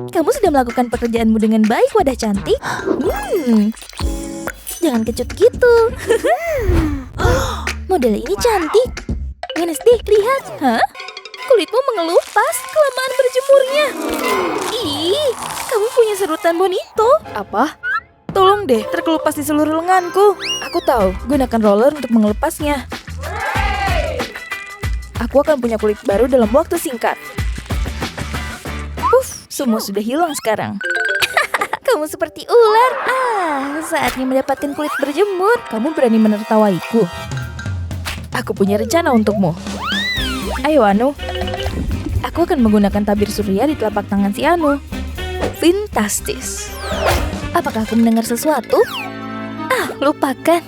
Kamu sudah melakukan pekerjaanmu dengan baik, wadah cantik. Jangan kecut gitu. Model ini cantik. Wednesday, lihat. Hah? Kulitmu mengelupas kelamaan berjemurnya. Ih, kamu punya serutan bonito. Apa? Tolong deh, terkelupas di seluruh lenganku. Aku tahu, gunakan roller untuk mengelepasnya. Aku akan punya kulit baru dalam waktu singkat. Semua sudah hilang sekarang. Kamu seperti ular. Saatnya mendapatkan kulit berjemur. Kamu berani menertawaiku? Aku punya rencana untukmu. Ayo Anu. Aku akan menggunakan tabir surya di telapak tangan si Anu. Fantastis. Apakah aku mendengar sesuatu? Lupakan.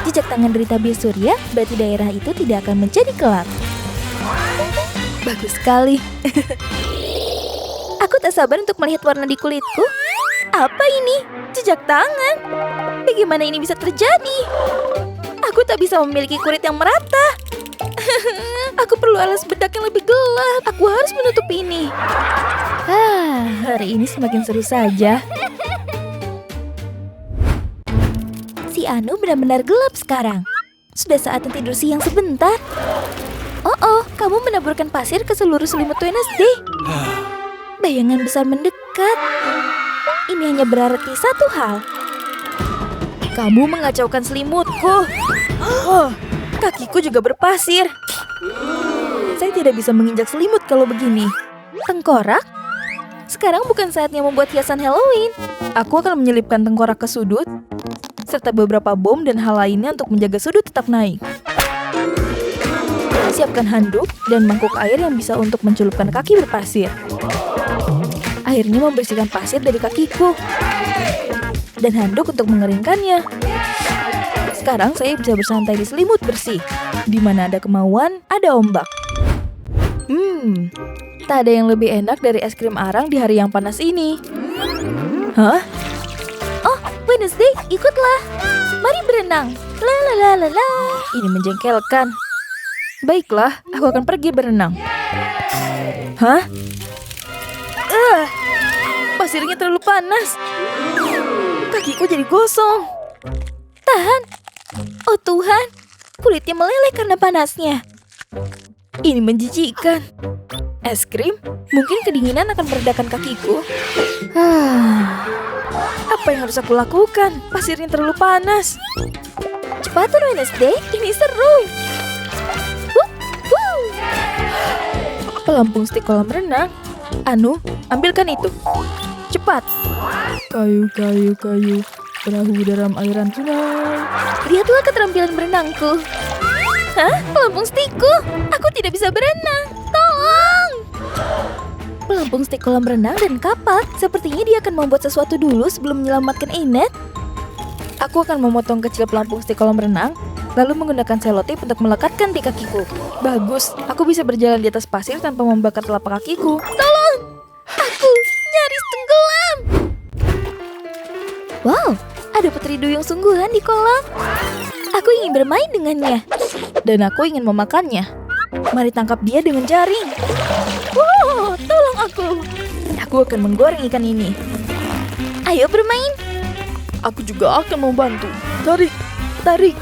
Jejak tangan dari tabir surya, berarti daerah itu tidak akan menjadi gelap. Bagus sekali. Aku tak sabar untuk melihat warna di kulitku. Apa ini? Jejak tangan. Bagaimana ini bisa terjadi? Aku tak bisa memiliki kulit yang merata. Aku perlu alas bedak yang lebih gelap. Aku harus menutup ini. Hari ini semakin seru saja. Si Anu benar-benar gelap sekarang. Sudah saatnya tidur siang sebentar. Kamu menaburkan pasir ke seluruh selimut Wednesday. Bayangan besar mendekat. Ini hanya berarti satu hal. Kamu mengacaukan selimutku. Kakiku juga berpasir. Saya tidak bisa menginjak selimut kalau begini. Tengkorak? Sekarang bukan saatnya membuat hiasan Halloween. Aku akan menyelipkan tengkorak ke sudut, serta beberapa bom dan hal lainnya untuk menjaga sudut tetap naik. Siapkan handuk dan mangkuk air yang bisa untuk mencelupkan kaki berpasir. Airnya membersihkan pasir dari kakiku. Dan handuk untuk mengeringkannya. Sekarang saya bisa bersantai di selimut bersih. Di mana ada kemauan, ada ombak. Tak ada yang lebih enak dari es krim arang di hari yang panas ini. Hah? Wednesday, ikutlah. Mari berenang. La. Ini menjengkelkan. Baiklah, aku akan pergi berenang. Hah? Pasirnya terlalu panas. Kakiku jadi gosong. Tahan. Oh Tuhan, kulitnya meleleh karena panasnya. Ini menjijikkan. Es krim? Mungkin kedinginan akan meredakan kakiku. Apa yang harus aku lakukan? Pasirnya terlalu panas. Cepat Wednesday, ini seru. Pelampung stik kolam renang. Anu, ambilkan itu. Cepat. Kayu. Perahu dalam airan sungai. Lihatlah keterampilan berenangku. Hah? Pelampung stikku. Aku tidak bisa berenang. Tolong. Pelampung stik kolam renang dan kapak. Sepertinya dia akan membuat sesuatu dulu sebelum menyelamatkan Inet. Aku akan memotong kecil pelampung stik kolam renang, lalu menggunakan selotip untuk melekatkan di kakiku. Bagus, aku bisa berjalan di atas pasir tanpa membakar telapak kakiku. Tolong! Aku nyaris tenggelam. Wow, ada putri duyung sungguhan di kolam. Aku ingin bermain dengannya. Dan aku ingin memakannya. Mari tangkap dia dengan jaring. Wow, tolong aku. Aku akan menggoreng ikan ini. Ayo bermain. Aku juga akan membantu. Tarik.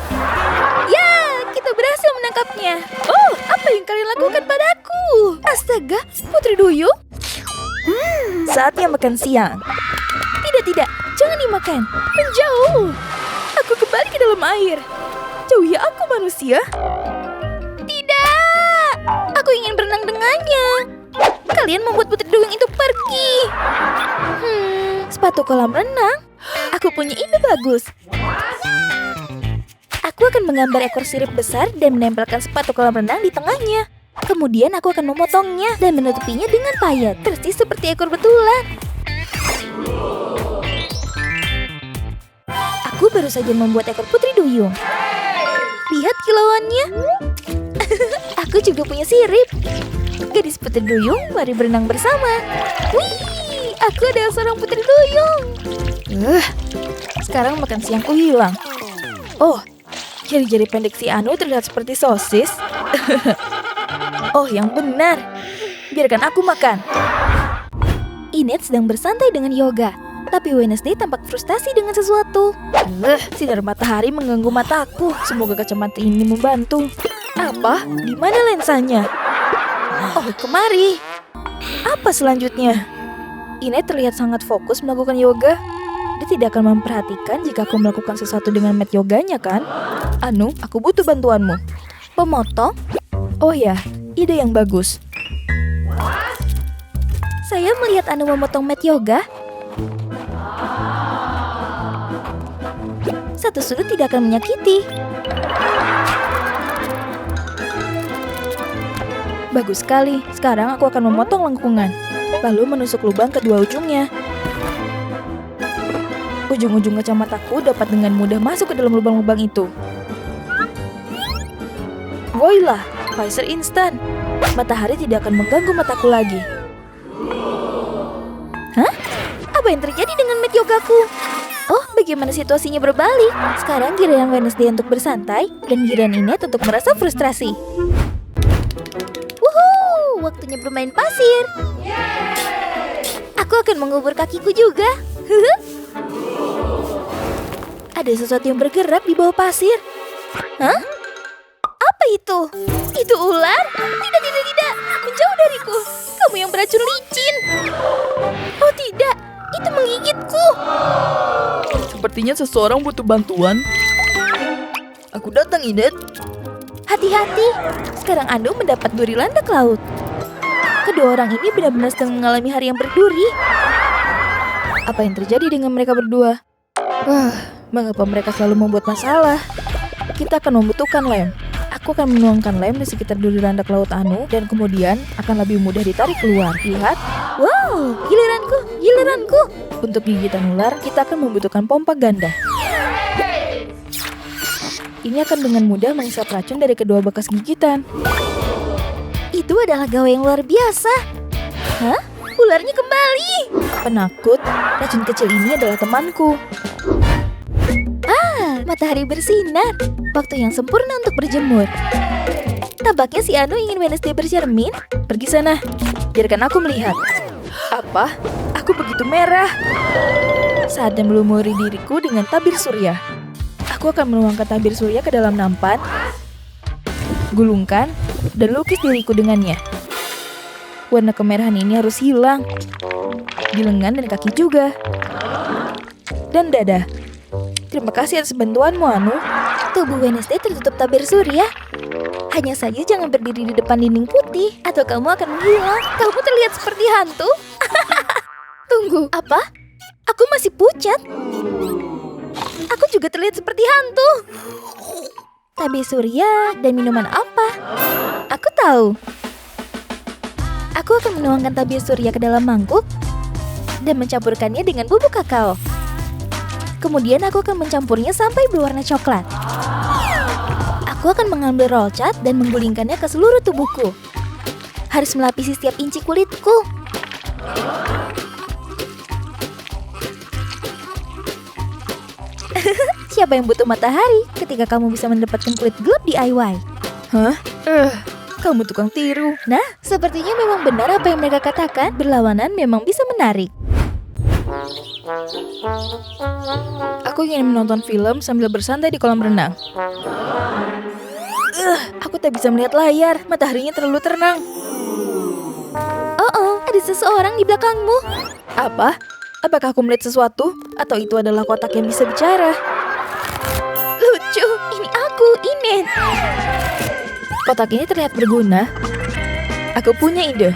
Ya, kita berhasil menangkapnya. Oh, apa yang kalian lakukan padaku? Astaga, putri duyung. Saatnya makan siang. Tidak, jangan dimakan. Menjauh. Aku kembali ke dalam air. Jauhi aku, manusia. Tidak, aku ingin berenang dengannya. Kalian membuat putri duyung itu pergi. Sepatu kolam renang. Aku punya ide bagus. Aku akan menggambar ekor sirip besar dan menempelkan sepatu kolam renang di tengahnya. Kemudian aku akan memotongnya dan menutupinya dengan payet, persis seperti ekor betulan. Aku baru saja membuat ekor putri duyung. Lihat kilauannya. Aku juga punya sirip. Gadis putri duyung, mari berenang bersama. Wih, aku adalah seorang putri duyung. Sekarang makan siangku hilang. Oh, jari-jari pendek si Anu terlihat seperti sosis. Oh, yang benar. Biarkan aku makan. Enid sedang bersantai dengan yoga. Tapi Wednesday tampak frustasi dengan sesuatu. Sinar matahari mengganggu mataku. Semoga kacamata ini membantu. Apa? Di mana lensanya? Oh, kemari. Apa selanjutnya? Enid terlihat sangat fokus melakukan yoga. Dia tidak akan memperhatikan jika aku melakukan sesuatu dengan mat yoganya, kan? Anu, aku butuh bantuanmu. Pemotong? Oh ya, ide yang bagus. Saya melihat Anu memotong mat yoga. Satu sudut tidak akan menyakiti. Bagus sekali. Sekarang aku akan memotong lengkungan, lalu menusuk lubang kedua ujungnya. Ujung-ujung kacamataku dapat dengan mudah masuk ke dalam lubang-lubang itu. Voila, visor instan. Matahari tidak akan mengganggu mataku lagi. Hah? Apa yang terjadi dengan mat yogaku? Oh, bagaimana situasinya berbalik? Sekarang giliran Wednesday untuk bersantai, dan giliran Enid untuk merasa frustrasi. Wuhuu, waktunya bermain pasir. Aku akan mengubur kakiku juga. Ada sesuatu yang bergerak di bawah pasir. Hah? Apa itu? Itu ular? Tidak. Menjauh dariku. Kamu yang beracun licin. Oh tidak, itu menggigitku. Sepertinya seseorang butuh bantuan. Aku datang, Enid. Hati-hati. Sekarang Anu mendapat duri landak laut. Kedua orang ini benar-benar sedang mengalami hari yang berduri. Apa yang terjadi dengan mereka berdua? Mengapa mereka selalu membuat masalah? Kita akan membutuhkan lem. Aku akan menuangkan lem di sekitar duri landak laut Anu dan kemudian akan lebih mudah ditarik keluar. Lihat. Wow, giliranku. Untuk gigitan ular, kita akan membutuhkan pompa ganda. Ini akan dengan mudah menghisap racun dari kedua bekas gigitan. Itu adalah gawe yang luar biasa. Hah? Ularnya kembali. Penakut, racun kecil ini adalah temanku. Matahari bersinar. Waktu yang sempurna untuk berjemur. Tampaknya si Anu ingin Wednesday bercermin. Pergi sana. Biarkan aku melihat. Apa? Aku begitu merah. Saatnya melumuri diriku dengan tabir surya. Aku akan menuangkan tabir surya ke dalam nampan, gulungkan, dan lukis diriku dengannya. Warna kemerahan ini harus hilang. Di lengan dan kaki juga. Dan dada. Terima kasih atas bantuanmu, Anu. Tubuh Wednesday tertutup tabir surya. Hanya saja jangan berdiri di depan dinding putih, atau kamu akan menghilang. Kamu terlihat seperti hantu. Tunggu, apa? Aku masih pucat. Aku juga terlihat seperti hantu. Tabir surya dan minuman apa? Aku tahu. Aku akan menuangkan tabir surya ke dalam mangkuk dan mencampurkannya dengan bubuk kakao. Kemudian aku akan mencampurnya sampai berwarna coklat. Aku akan mengambil roll cat dan menggulingkannya ke seluruh tubuhku. Harus melapisi setiap inci kulitku. Siapa yang butuh matahari ketika kamu bisa mendapatkan kulit gelap DIY? Hah? Kamu tukang tiru. Nah, sepertinya memang benar apa yang mereka katakan. Berlawanan memang bisa menarik. Aku ingin menonton film sambil bersantai di kolam renang. Aku tak bisa melihat layar. Mataharinya terlalu terang. Oh, ada seseorang di belakangmu. Apa? Apakah aku melihat sesuatu? Atau itu adalah kotak yang bisa bicara? Lucu, ini aku, Enid. Kotak ini terlihat berguna. Aku punya ide.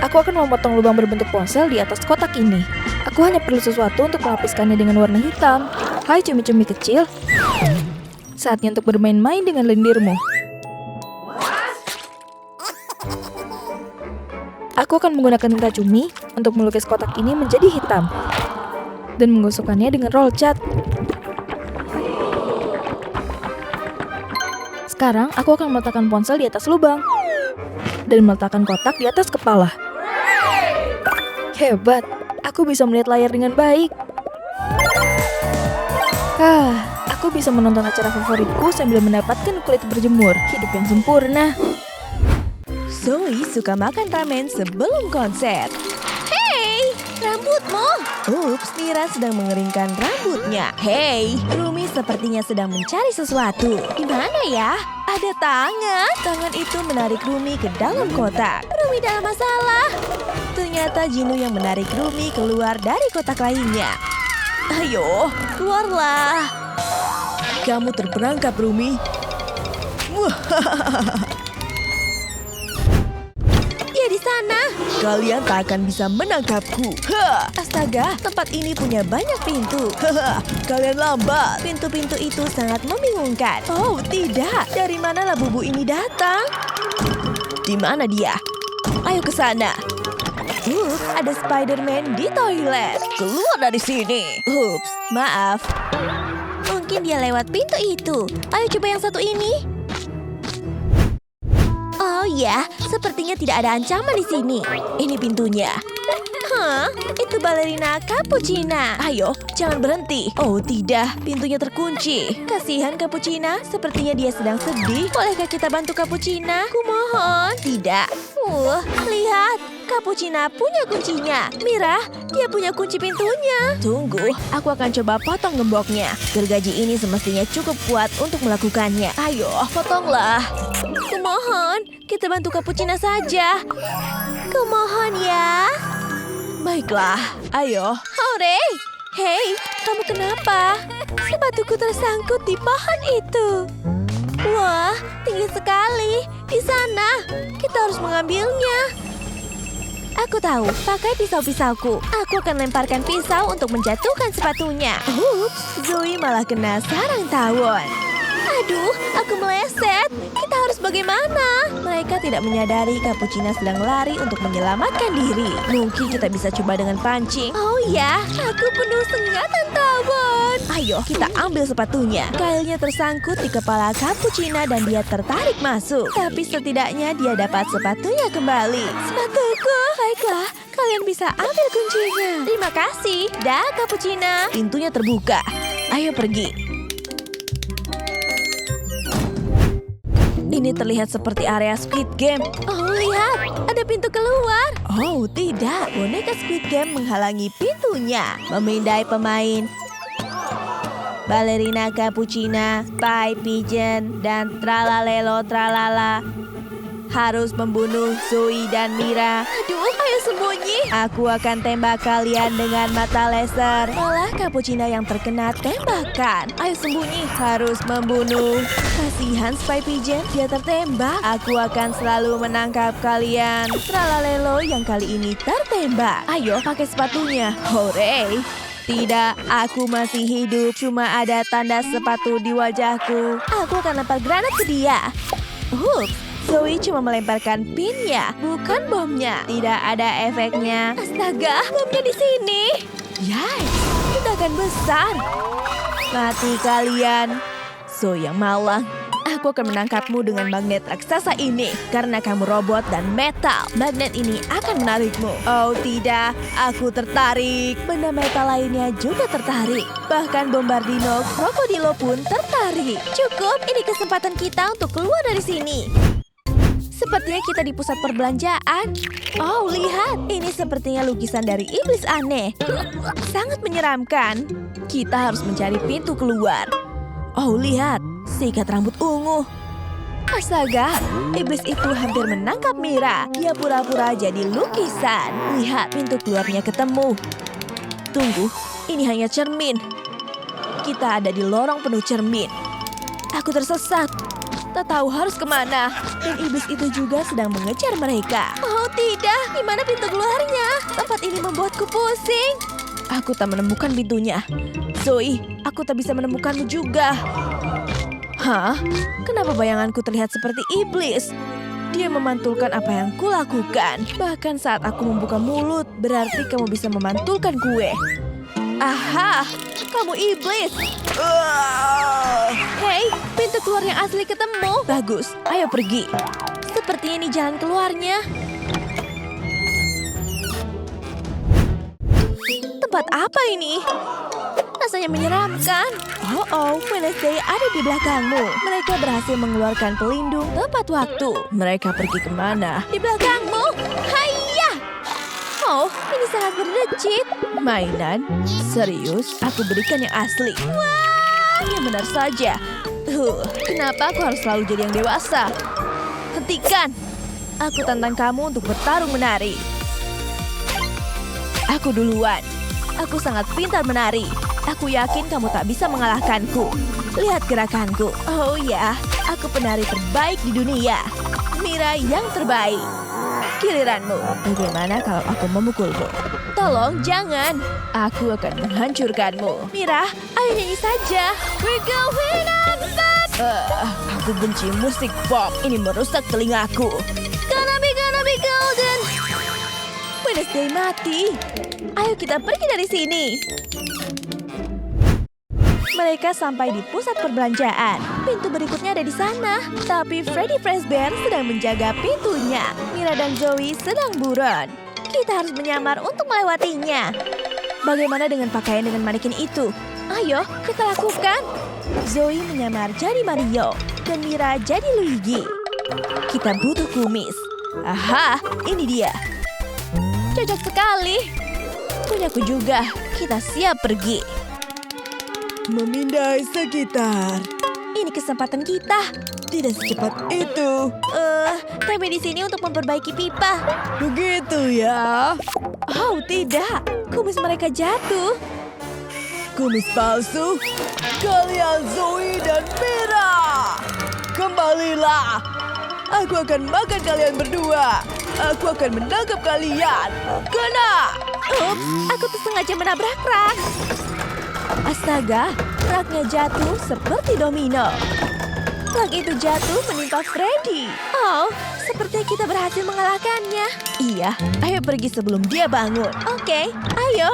Aku akan memotong lubang berbentuk ponsel di atas kotak ini. Aku hanya perlu sesuatu untuk melapiskannya dengan warna hitam. Hai cumi-cumi kecil. Saatnya untuk bermain-main dengan lendirmu. Aku akan menggunakan tinta cumi untuk melukis kotak ini menjadi hitam. Dan menggosokkannya dengan roll cat. Sekarang aku akan meletakkan ponsel di atas lubang. Dan meletakkan kotak di atas kepala. Hebat. Aku bisa melihat layar dengan baik. Aku bisa menonton acara favoritku sambil mendapatkan kulit berjemur. Hidup yang sempurna. Zoe suka makan ramen sebelum konser. Hey, rambutmu. Ups, Mira sedang mengeringkan rambutnya. Hei, Rumi sepertinya sedang mencari sesuatu. Di mana ya? Ada tangan. Tangan itu menarik Rumi ke dalam kotak. Rumi dalam masalah. Ternyata Jinu yang menarik Rumi keluar dari kotak lainnya. Ayo, keluarlah. Kamu terperangkap, Rumi. Dia di sana. Kalian tak akan bisa menangkapku. Astaga, tempat ini punya banyak pintu. Kalian lambat. Pintu-pintu itu sangat membingungkan. Oh, tidak. Dari manalah bubu ini datang? Di mana dia? Ayo ke sana. Ada Spider-Man di toilet. Keluar dari sini. Ups, maaf. Mungkin dia lewat pintu itu. Ayo coba yang satu ini. Oh ya, sepertinya tidak ada ancaman di sini. Ini pintunya. Hah? Itu balerina Cappuccina. Ayo, jangan berhenti. Oh tidak, pintunya terkunci. Kasihan Cappuccina, sepertinya dia sedang sedih. Bolehkah kita bantu Cappuccina? Kumohon. Tidak. Lihat. Cappuccina punya kuncinya. Mira, dia punya kunci pintunya. Tunggu, aku akan coba potong gemboknya. Gergaji ini semestinya cukup kuat untuk melakukannya. Ayo, potonglah. Kumohon, kita bantu Cappuccina saja. Kumohon ya. Baiklah, ayo. Hore! Hei, kamu kenapa? Sepatuku tersangkut di pohon itu. Wah, tinggi sekali. Di sana, kita harus mengambilnya. Aku tahu, pakai pisau-pisauku. Aku akan lemparkan pisau untuk menjatuhkan sepatunya. Ups, Zoe malah kena sarang tawon. Aduh, aku meleset. Kita harus bagaimana? Mereka tidak menyadari Cappuccina sedang lari untuk menyelamatkan diri. Mungkin kita bisa coba dengan pancing. Oh ya, aku penuh sengatan tawon. Ayo, kita ambil sepatunya. Kailnya tersangkut di kepala Cappuccina dan dia tertarik masuk. Tapi setidaknya dia dapat sepatunya kembali. Sepatuku. Baiklah, kalian bisa ambil kuncinya. Terima kasih. Dah, Cappuccina. Pintunya terbuka. Ayo pergi. Ini terlihat seperti area Squid Game. Oh, lihat. Ada pintu keluar. Oh, tidak. Boneka Squid Game menghalangi pintunya. Memindai pemain. Balerina Cappuccina, Spy Pigeon, dan tralalelo tralala harus membunuh Zoe dan Mira. Aduh, ayo sembunyi. Aku akan tembak kalian dengan mata laser. Malah Cappuccina yang terkena tembakan. Ayo sembunyi. Harus membunuh. Kasihan Spy Pigeon, dia tertembak. Aku akan selalu menangkap kalian. Tralalelo yang kali ini tertembak. Ayo, pakai sepatunya. Hore! Tidak, aku masih hidup. Cuma ada tanda sepatu di wajahku. Aku akan lempar granat ke dia. Zoe cuma melemparkan pinnya, bukan bomnya. Tidak ada efeknya. Astaga, bomnya di sini. Yay, ledakan besar. Mati kalian. Zoe yang malang. Aku akan menangkapmu dengan magnet raksasa ini. Karena kamu robot dan metal, magnet ini akan menarikmu. Oh tidak, aku tertarik. Benda metal lainnya juga tertarik. Bahkan Bombardino Krokodilo pun tertarik. Cukup, ini kesempatan kita untuk keluar dari sini. Sepertinya kita di pusat perbelanjaan. Oh, lihat. Ini sepertinya lukisan dari iblis aneh. Sangat menyeramkan. Kita harus mencari pintu keluar. Oh, lihat. Sikat rambut ungu. Astaga, iblis itu hampir menangkap Mira. Dia pura-pura jadi lukisan. Lihat, pintu keluarnya ketemu. Tunggu, ini hanya cermin. Kita ada di lorong penuh cermin. Aku tersesat. Tak tahu harus kemana. Dan iblis itu juga sedang mengejar mereka. Oh tidak, di mana pintu keluarnya? Tempat ini membuatku pusing. Aku tak menemukan pintunya. Zoe, aku tak bisa menemukanmu juga. Hah? Kenapa bayanganku terlihat seperti iblis? Dia memantulkan apa yang kulakukan. Bahkan saat aku membuka mulut, berarti kamu bisa memantulkan kue. Aha, kamu iblis. Hei, pintu keluar yang asli ketemu. Bagus, ayo pergi. Sepertinya ini jalan keluarnya. Tempat apa ini? Rasanya menyeramkan. Oh, Wednesday ada di belakangmu. Mereka berhasil mengeluarkan pelindung tepat waktu. Mereka pergi kemana? Di belakangmu. Hayya! Oh, ini sangat berlecit. Mainan? Serius? Aku berikan yang asli. Wah, yang benar saja. Kenapa aku harus selalu jadi yang dewasa? Hentikan! Aku tantang kamu untuk bertarung menari. Aku duluan. Aku sangat pintar menari. Aku yakin kamu tak bisa mengalahkanku. Lihat gerakanku. Oh ya, aku penari terbaik di dunia. Mira yang terbaik. Giliranmu. Bagaimana kalau aku memukulmu? Tolong, jangan. Aku akan menghancurkanmu. Mira, ayo nyanyi saja. We're going on aku benci musik pop. Ini merusak telingaku. Gonna be golden. Wednesday mati. Ayo kita pergi dari sini. Mereka sampai di pusat perbelanjaan. Pintu berikutnya ada di sana. Tapi Freddy Fazbear sedang menjaga pintunya. Mira dan Zoe sedang buron. Kita harus menyamar untuk melewatinya. Bagaimana dengan pakaian dengan manekin itu? Ayo, kita lakukan. Zoe menyamar jadi Mario. Dan Mira jadi Luigi. Kita butuh kumis. Aha, ini dia. Cocok sekali. Punyaku juga. Kita siap pergi. Memindai sekitar. Ini kesempatan kita. Tidak secepat itu. Kami di sini untuk memperbaiki pipa. Begitu ya. Oh, tidak. Kumis mereka jatuh. Kumis palsu. Kalian Zoe dan Mira. Kembalilah. Aku akan makan kalian berdua. Aku akan menangkap kalian. Kena. Ups, aku tersengaja menabrak rak. Astaga, raknya jatuh seperti domino. Rak itu jatuh menimpa Freddy. Oh, seperti kita berhasil mengalahkannya. Iya, ayo pergi sebelum dia bangun. Oke, ayo.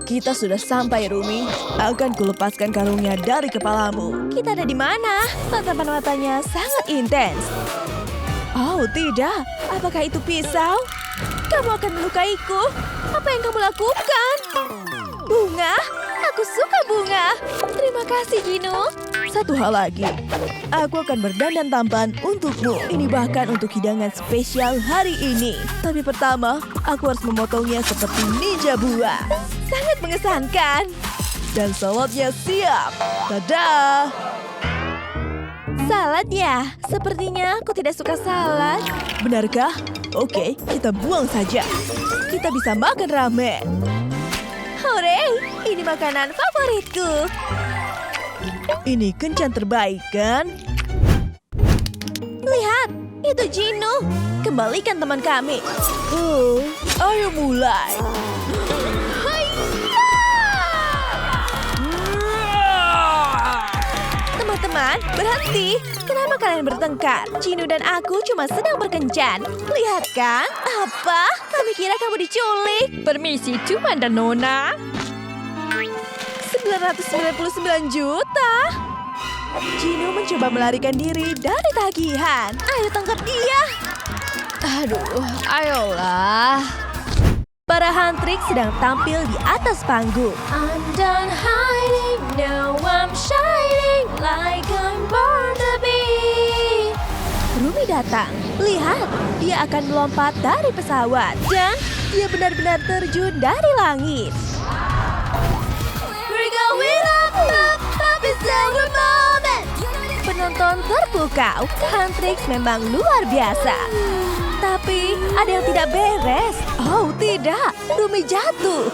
Kita sudah sampai, Rumi. Akan kulepaskan kalungnya dari kepalamu. Kita ada di mana? Tatapan matanya sangat intens. Oh, tidak. Apakah itu pisau? Kamu akan melukaiku. Apa yang kamu lakukan? Bunga? Aku suka bunga. Terima kasih, Gino. Satu hal lagi. Aku akan berdandan tampan untukmu. Ini bahkan untuk hidangan spesial hari ini. Tapi pertama, aku harus memotongnya seperti ninja buah. Sangat mengesankan. Dan saladnya siap. Tada! Salad ya? Sepertinya aku tidak suka salad. Benarkah? Oke, kita buang saja. Kita bisa makan ramen. Hore! Ini makanan favoritku. Ini kencan terbaik, kan? Lihat, itu Gino. Kembalikan teman kami. Ayo mulai. Teman-teman, berhenti. Kenapa kalian bertengkar? Gino dan aku cuma sedang berkencan. Lihat kan? Apa? Kami kira kamu diculik. Permisi, Tuan dan Nona. 999 juta. Gino mencoba melarikan diri dari tagihan. Ayo tangkap dia. Aduh, ayolah. Para hantrik sedang tampil di atas panggung. I'm done hiding, now I'm shining like I'm born to be. Rumi datang. Lihat, dia akan melompat dari pesawat. Dan dia benar-benar terjun dari langit. We're going up, up, up, it's our moment. Penonton terpukau. Hantrix memang luar biasa. Tapi ada yang tidak beres. Oh tidak, Rumi jatuh.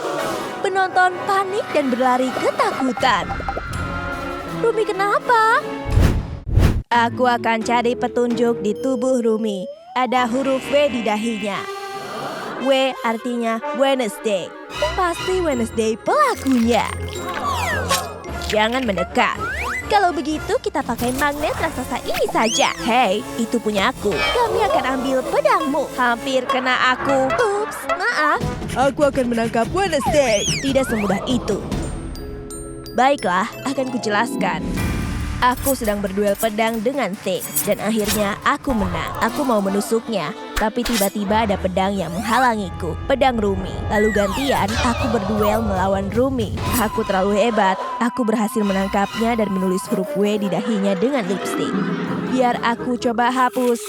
Penonton panik dan berlari ketakutan. Rumi kenapa? Aku akan cari petunjuk di tubuh Rumi. Ada huruf W di dahinya. W artinya Wednesday. Pasti Wednesday pelakunya. Jangan mendekat. Kalau begitu kita pakai magnet raksasa ini saja. Hei, itu punya aku. Kami akan ambil pedangmu. Hampir kena aku. Ups, maaf. Aku akan menangkap Wednesday. Tidak semudah itu. Baiklah, akan kujelaskan. Aku sedang berduel pedang dengan Thing. Dan akhirnya aku menang. Aku mau menusuknya. Tapi tiba-tiba ada pedang yang menghalangiku. Pedang Rumi. Lalu gantian, aku berduel melawan Rumi. Aku terlalu hebat. Aku berhasil menangkapnya dan menulis huruf W di dahinya dengan lipstick. Biar aku coba hapus.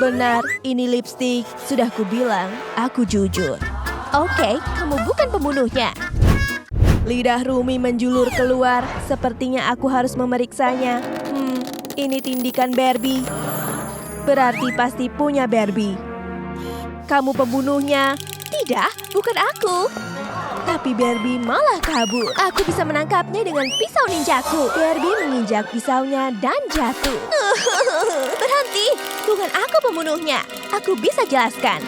Benar, ini lipstik. Sudah kubilang, aku jujur. Oke, kamu bukan pembunuhnya. Lidah Rumi menjulur keluar. Sepertinya aku harus memeriksanya. Ini tindikan Barbie. Berarti pasti punya Barbie. Kamu pembunuhnya. Tidak, bukan aku. Tapi Barbie malah kabur. Aku bisa menangkapnya dengan pisau ninjaku. Barbie menginjak pisaunya dan jatuh. Berhenti, bukan aku pembunuhnya. Aku bisa jelaskan.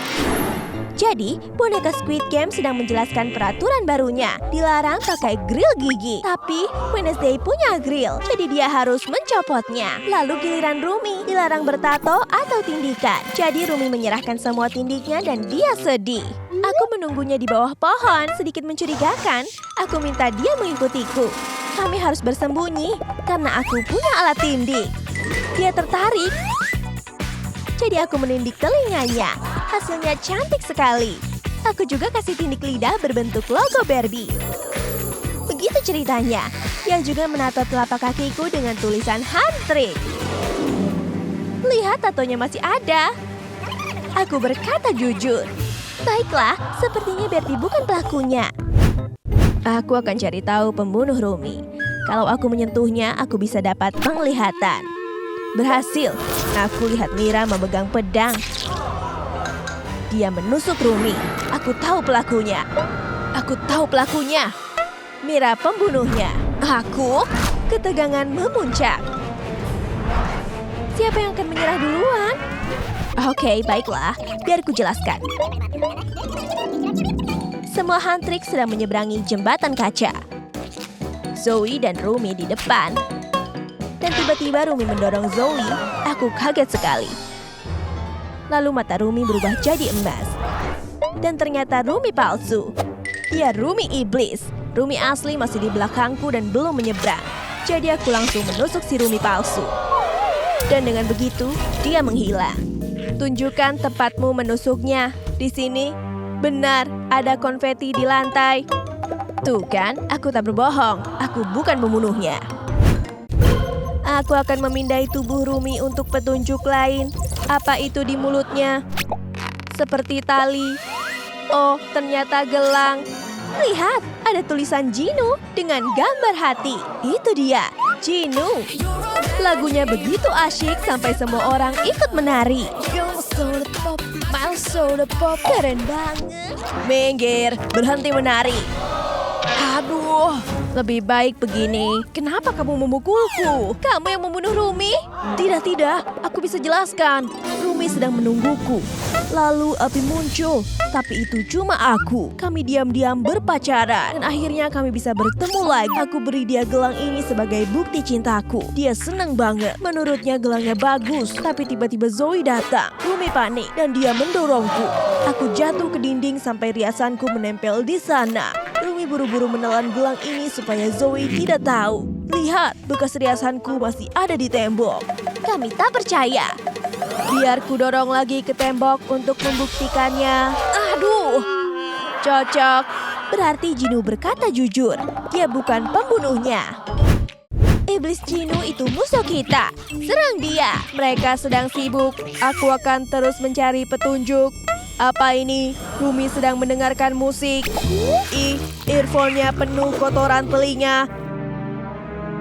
Jadi, boneka Squid Game sedang menjelaskan peraturan barunya. Dilarang pakai grill gigi. Tapi, Wednesday punya grill, jadi dia harus mencopotnya. Lalu giliran Rumi, dilarang bertato atau tindikan. Jadi Rumi menyerahkan semua tindiknya dan dia sedih. Aku menunggunya di bawah pohon, sedikit mencurigakan. Aku minta dia mengikutiku. Kami harus bersembunyi, karena aku punya alat tindik. Dia tertarik. Jadi aku menindik telinganya. Hasilnya cantik sekali. Aku juga kasih tindik lidah berbentuk logo Barbie. Begitu ceritanya. Dia juga menato telapak kakiku dengan tulisan Handtrick. Lihat tatonya masih ada. Aku berkata jujur. Baiklah, sepertinya Barbie bukan pelakunya. Aku akan cari tahu pembunuh Rumi. Kalau aku menyentuhnya, aku bisa dapat penglihatan. Berhasil. Aku lihat Mira memegang pedang. Dia menusuk Rumi. Aku tahu pelakunya. Aku tahu pelakunya. Mira pembunuhnya. Aku? Ketegangan memuncak. Siapa yang akan menyerah duluan? Oke, baiklah. Biar ku jelaskan. Semua Handtrick sedang menyeberangi jembatan kaca. Zoe dan Rumi di depan. Dan tiba-tiba Rumi mendorong Zoe. Aku kaget sekali. Lalu mata Rumi berubah jadi emas. Dan ternyata Rumi palsu. Dia Rumi iblis. Rumi asli masih di belakangku dan belum menyeberang. Jadi aku langsung menusuk si Rumi palsu. Dan dengan begitu, dia menghilang. Tunjukkan tempatmu menusuknya. Di sini, benar, ada konfeti di lantai. Tuh kan, aku tak berbohong. Aku bukan pembunuhnya. Aku akan memindai tubuh Rumi untuk petunjuk lain. Apa itu di mulutnya? Seperti tali. Oh, ternyata gelang. Lihat, ada tulisan Jinu dengan gambar hati. Itu dia, Jinu. Lagunya begitu asyik sampai semua orang ikut menari. Keren banget. Minggir, berhenti menari. Aduh, lebih baik begini. Kenapa kamu memukulku? Kamu yang membunuh Rumi? Tidak, aku bisa jelaskan. Rumi sedang menungguku. Lalu api muncul, tapi itu cuma aku. Kami diam-diam berpacaran, dan akhirnya kami bisa bertemu lagi. Aku beri dia gelang ini sebagai bukti cintaku. Dia senang banget. Menurutnya gelangnya bagus, tapi tiba-tiba Zoe datang. Rumi panik, dan dia mendorongku. Aku jatuh ke dinding sampai riasanku menempel di sana. Rumi buru-buru menelan gelang ini supaya Zoe tidak tahu. Lihat, bekas riasanku masih ada di tembok. Kami tak percaya. Biar ku dorong lagi ke tembok untuk membuktikannya. Aduh, cocok. Berarti Jinu berkata jujur. Dia bukan pembunuhnya. Iblis Jinu itu musuh kita. Serang dia. Mereka sedang sibuk. Aku akan terus mencari petunjuk. Apa ini? Rumi sedang mendengarkan musik. Earphone-nya penuh kotoran telinga.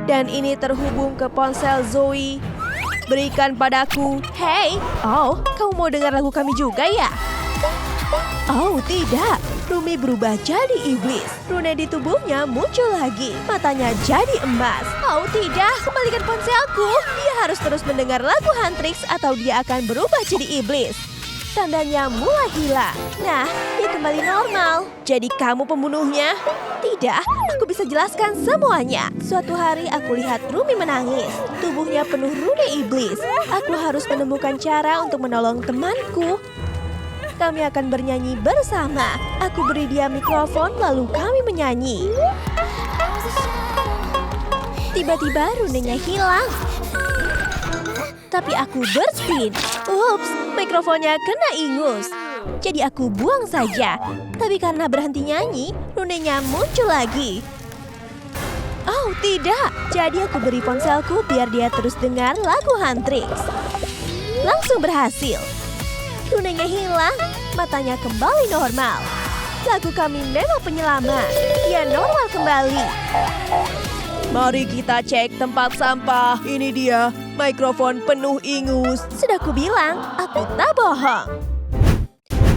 Dan ini terhubung ke ponsel Zoe. Berikan padaku. Hey, kamu mau dengar lagu kami juga ya? Oh, tidak. Rumi berubah jadi iblis. Rune di tubuhnya muncul lagi. Matanya jadi emas. Oh, tidak. Kembalikan ponselku. Dia harus terus mendengar lagu Handtricks atau dia akan berubah jadi iblis. Tandanya mulai hilang. Nah, dia kembali normal. Jadi kamu pembunuhnya? Tidak, aku bisa jelaskan semuanya. Suatu hari aku lihat Rumi menangis. Tubuhnya penuh rune iblis. Aku harus menemukan cara untuk menolong temanku. Kami akan bernyanyi bersama. Aku beri dia mikrofon lalu kami menyanyi. Tiba-tiba runenya hilang. Tapi aku bersin. Ups, mikrofonnya kena ingus. Jadi aku buang saja. Tapi karena berhenti nyanyi, runenya muncul lagi. Oh, tidak. Jadi aku beri ponselku biar dia terus dengar lagu Huntrix. Langsung berhasil. Runenya hilang, matanya kembali normal. Lagu kami memang penyelamat. Dia normal kembali. Mari kita cek tempat sampah. Ini dia, mikrofon penuh ingus. Sudah kubilang, aku tak bohong.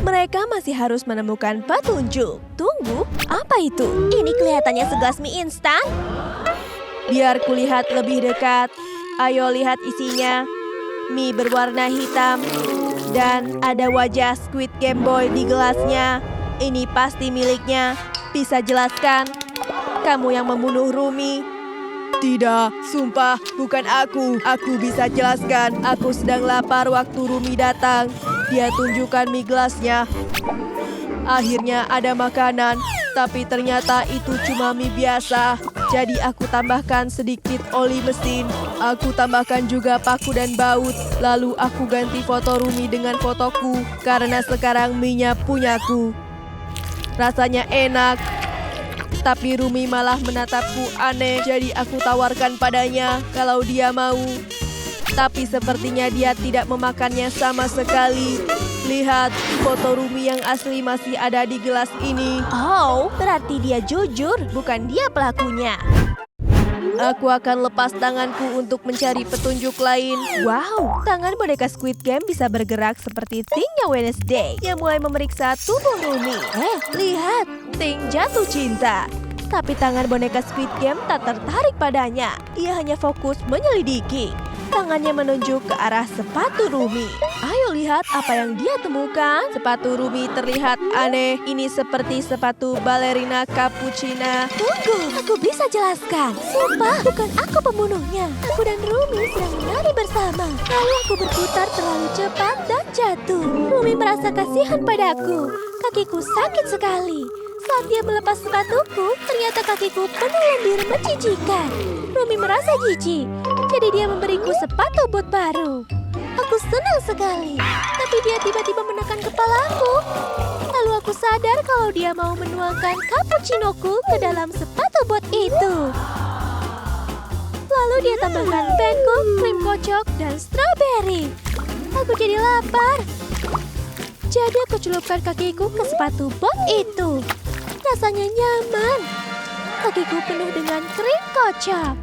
Mereka masih harus menemukan petunjuk. Tunggu, apa itu? Ini kelihatannya segelas mie instan. Biar kulihat lebih dekat. Ayo lihat isinya. Mie berwarna hitam. Dan ada wajah Squid Game Boy di gelasnya. Ini pasti miliknya. Bisa jelaskan? Kamu yang membunuh Rumi? Tidak, sumpah bukan aku. Aku bisa jelaskan. Aku sedang lapar waktu Rumi datang. Dia tunjukkan mie gelasnya. Akhirnya ada makanan, tapi ternyata itu cuma mie biasa. Jadi aku tambahkan sedikit oli mesin. Aku tambahkan juga paku dan baut. Lalu aku ganti foto Rumi dengan fotoku. Karena sekarang mie-nya punyaku. Rasanya enak. Tapi Rumi malah menatapku aneh. Jadi aku tawarkan padanya kalau dia mau. Tapi sepertinya dia tidak memakannya sama sekali. Lihat, foto Rumi yang asli masih ada di gelas ini. Oh, berarti dia jujur, bukan dia pelakunya. Aku akan lepas tanganku untuk mencari petunjuk lain. Wow, tangan boneka Squid Game bisa bergerak seperti Thing-nya Wednesday yang mulai memeriksa tubuh Rumi. Lihat, Thing jatuh cinta. Tapi tangan boneka Squid Game tak tertarik padanya. Ia hanya fokus menyelidiki. Tangannya menunjuk ke arah sepatu Rumi. Ayo lihat apa yang dia temukan. Sepatu Rumi terlihat aneh. Ini seperti sepatu balerina cappuccina. Tunggu, aku bisa jelaskan. Sumpah, bukan aku pembunuhnya. Aku dan Rumi sedang menari bersama. Lalu aku berputar terlalu cepat dan jatuh. Rumi merasa kasihan padaku. Kakiku sakit sekali. Saat dia melepas sepatuku, ternyata kakiku penuh lendir menjijikan. Rumi merasa jijik, jadi dia memberiku sepatu bot baru. Aku senang sekali, tapi dia tiba-tiba menekan kepalaku. Lalu aku sadar kalau dia mau menuangkan cappuccinoku ke dalam sepatu bot itu. Lalu dia tambahkan pancake, krim kocok, dan strawberry. Aku jadi lapar. Jadi aku celupkan kakiku ke sepatu bot itu. Rasanya nyaman. Kakiku penuh dengan krim kocok.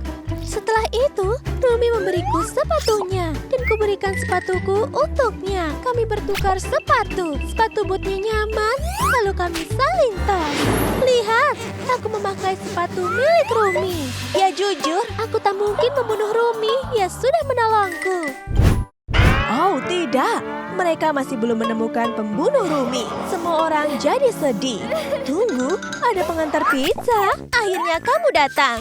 Setelah itu, Rumi memberiku sepatunya dan kuberikan sepatuku untuknya. Kami bertukar sepatu. Sepatu bootnya nyaman, lalu kami saling tos. Lihat, aku memakai sepatu milik Rumi. Ya jujur, aku tak mungkin membunuh Rumi. Ia sudah menolongku. Oh tidak, mereka masih belum menemukan pembunuh Rumi. Semua orang jadi sedih. Tunggu, ada pengantar pizza. Akhirnya kamu datang.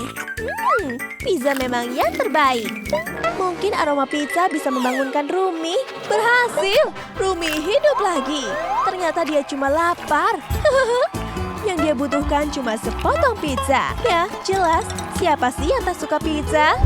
Pizza memang yang terbaik. Mungkin aroma pizza bisa membangunkan Rumi. Berhasil, Rumi hidup lagi. Ternyata dia cuma lapar. Yang dia butuhkan cuma sepotong pizza. Ya, jelas. Siapa sih yang tak suka pizza?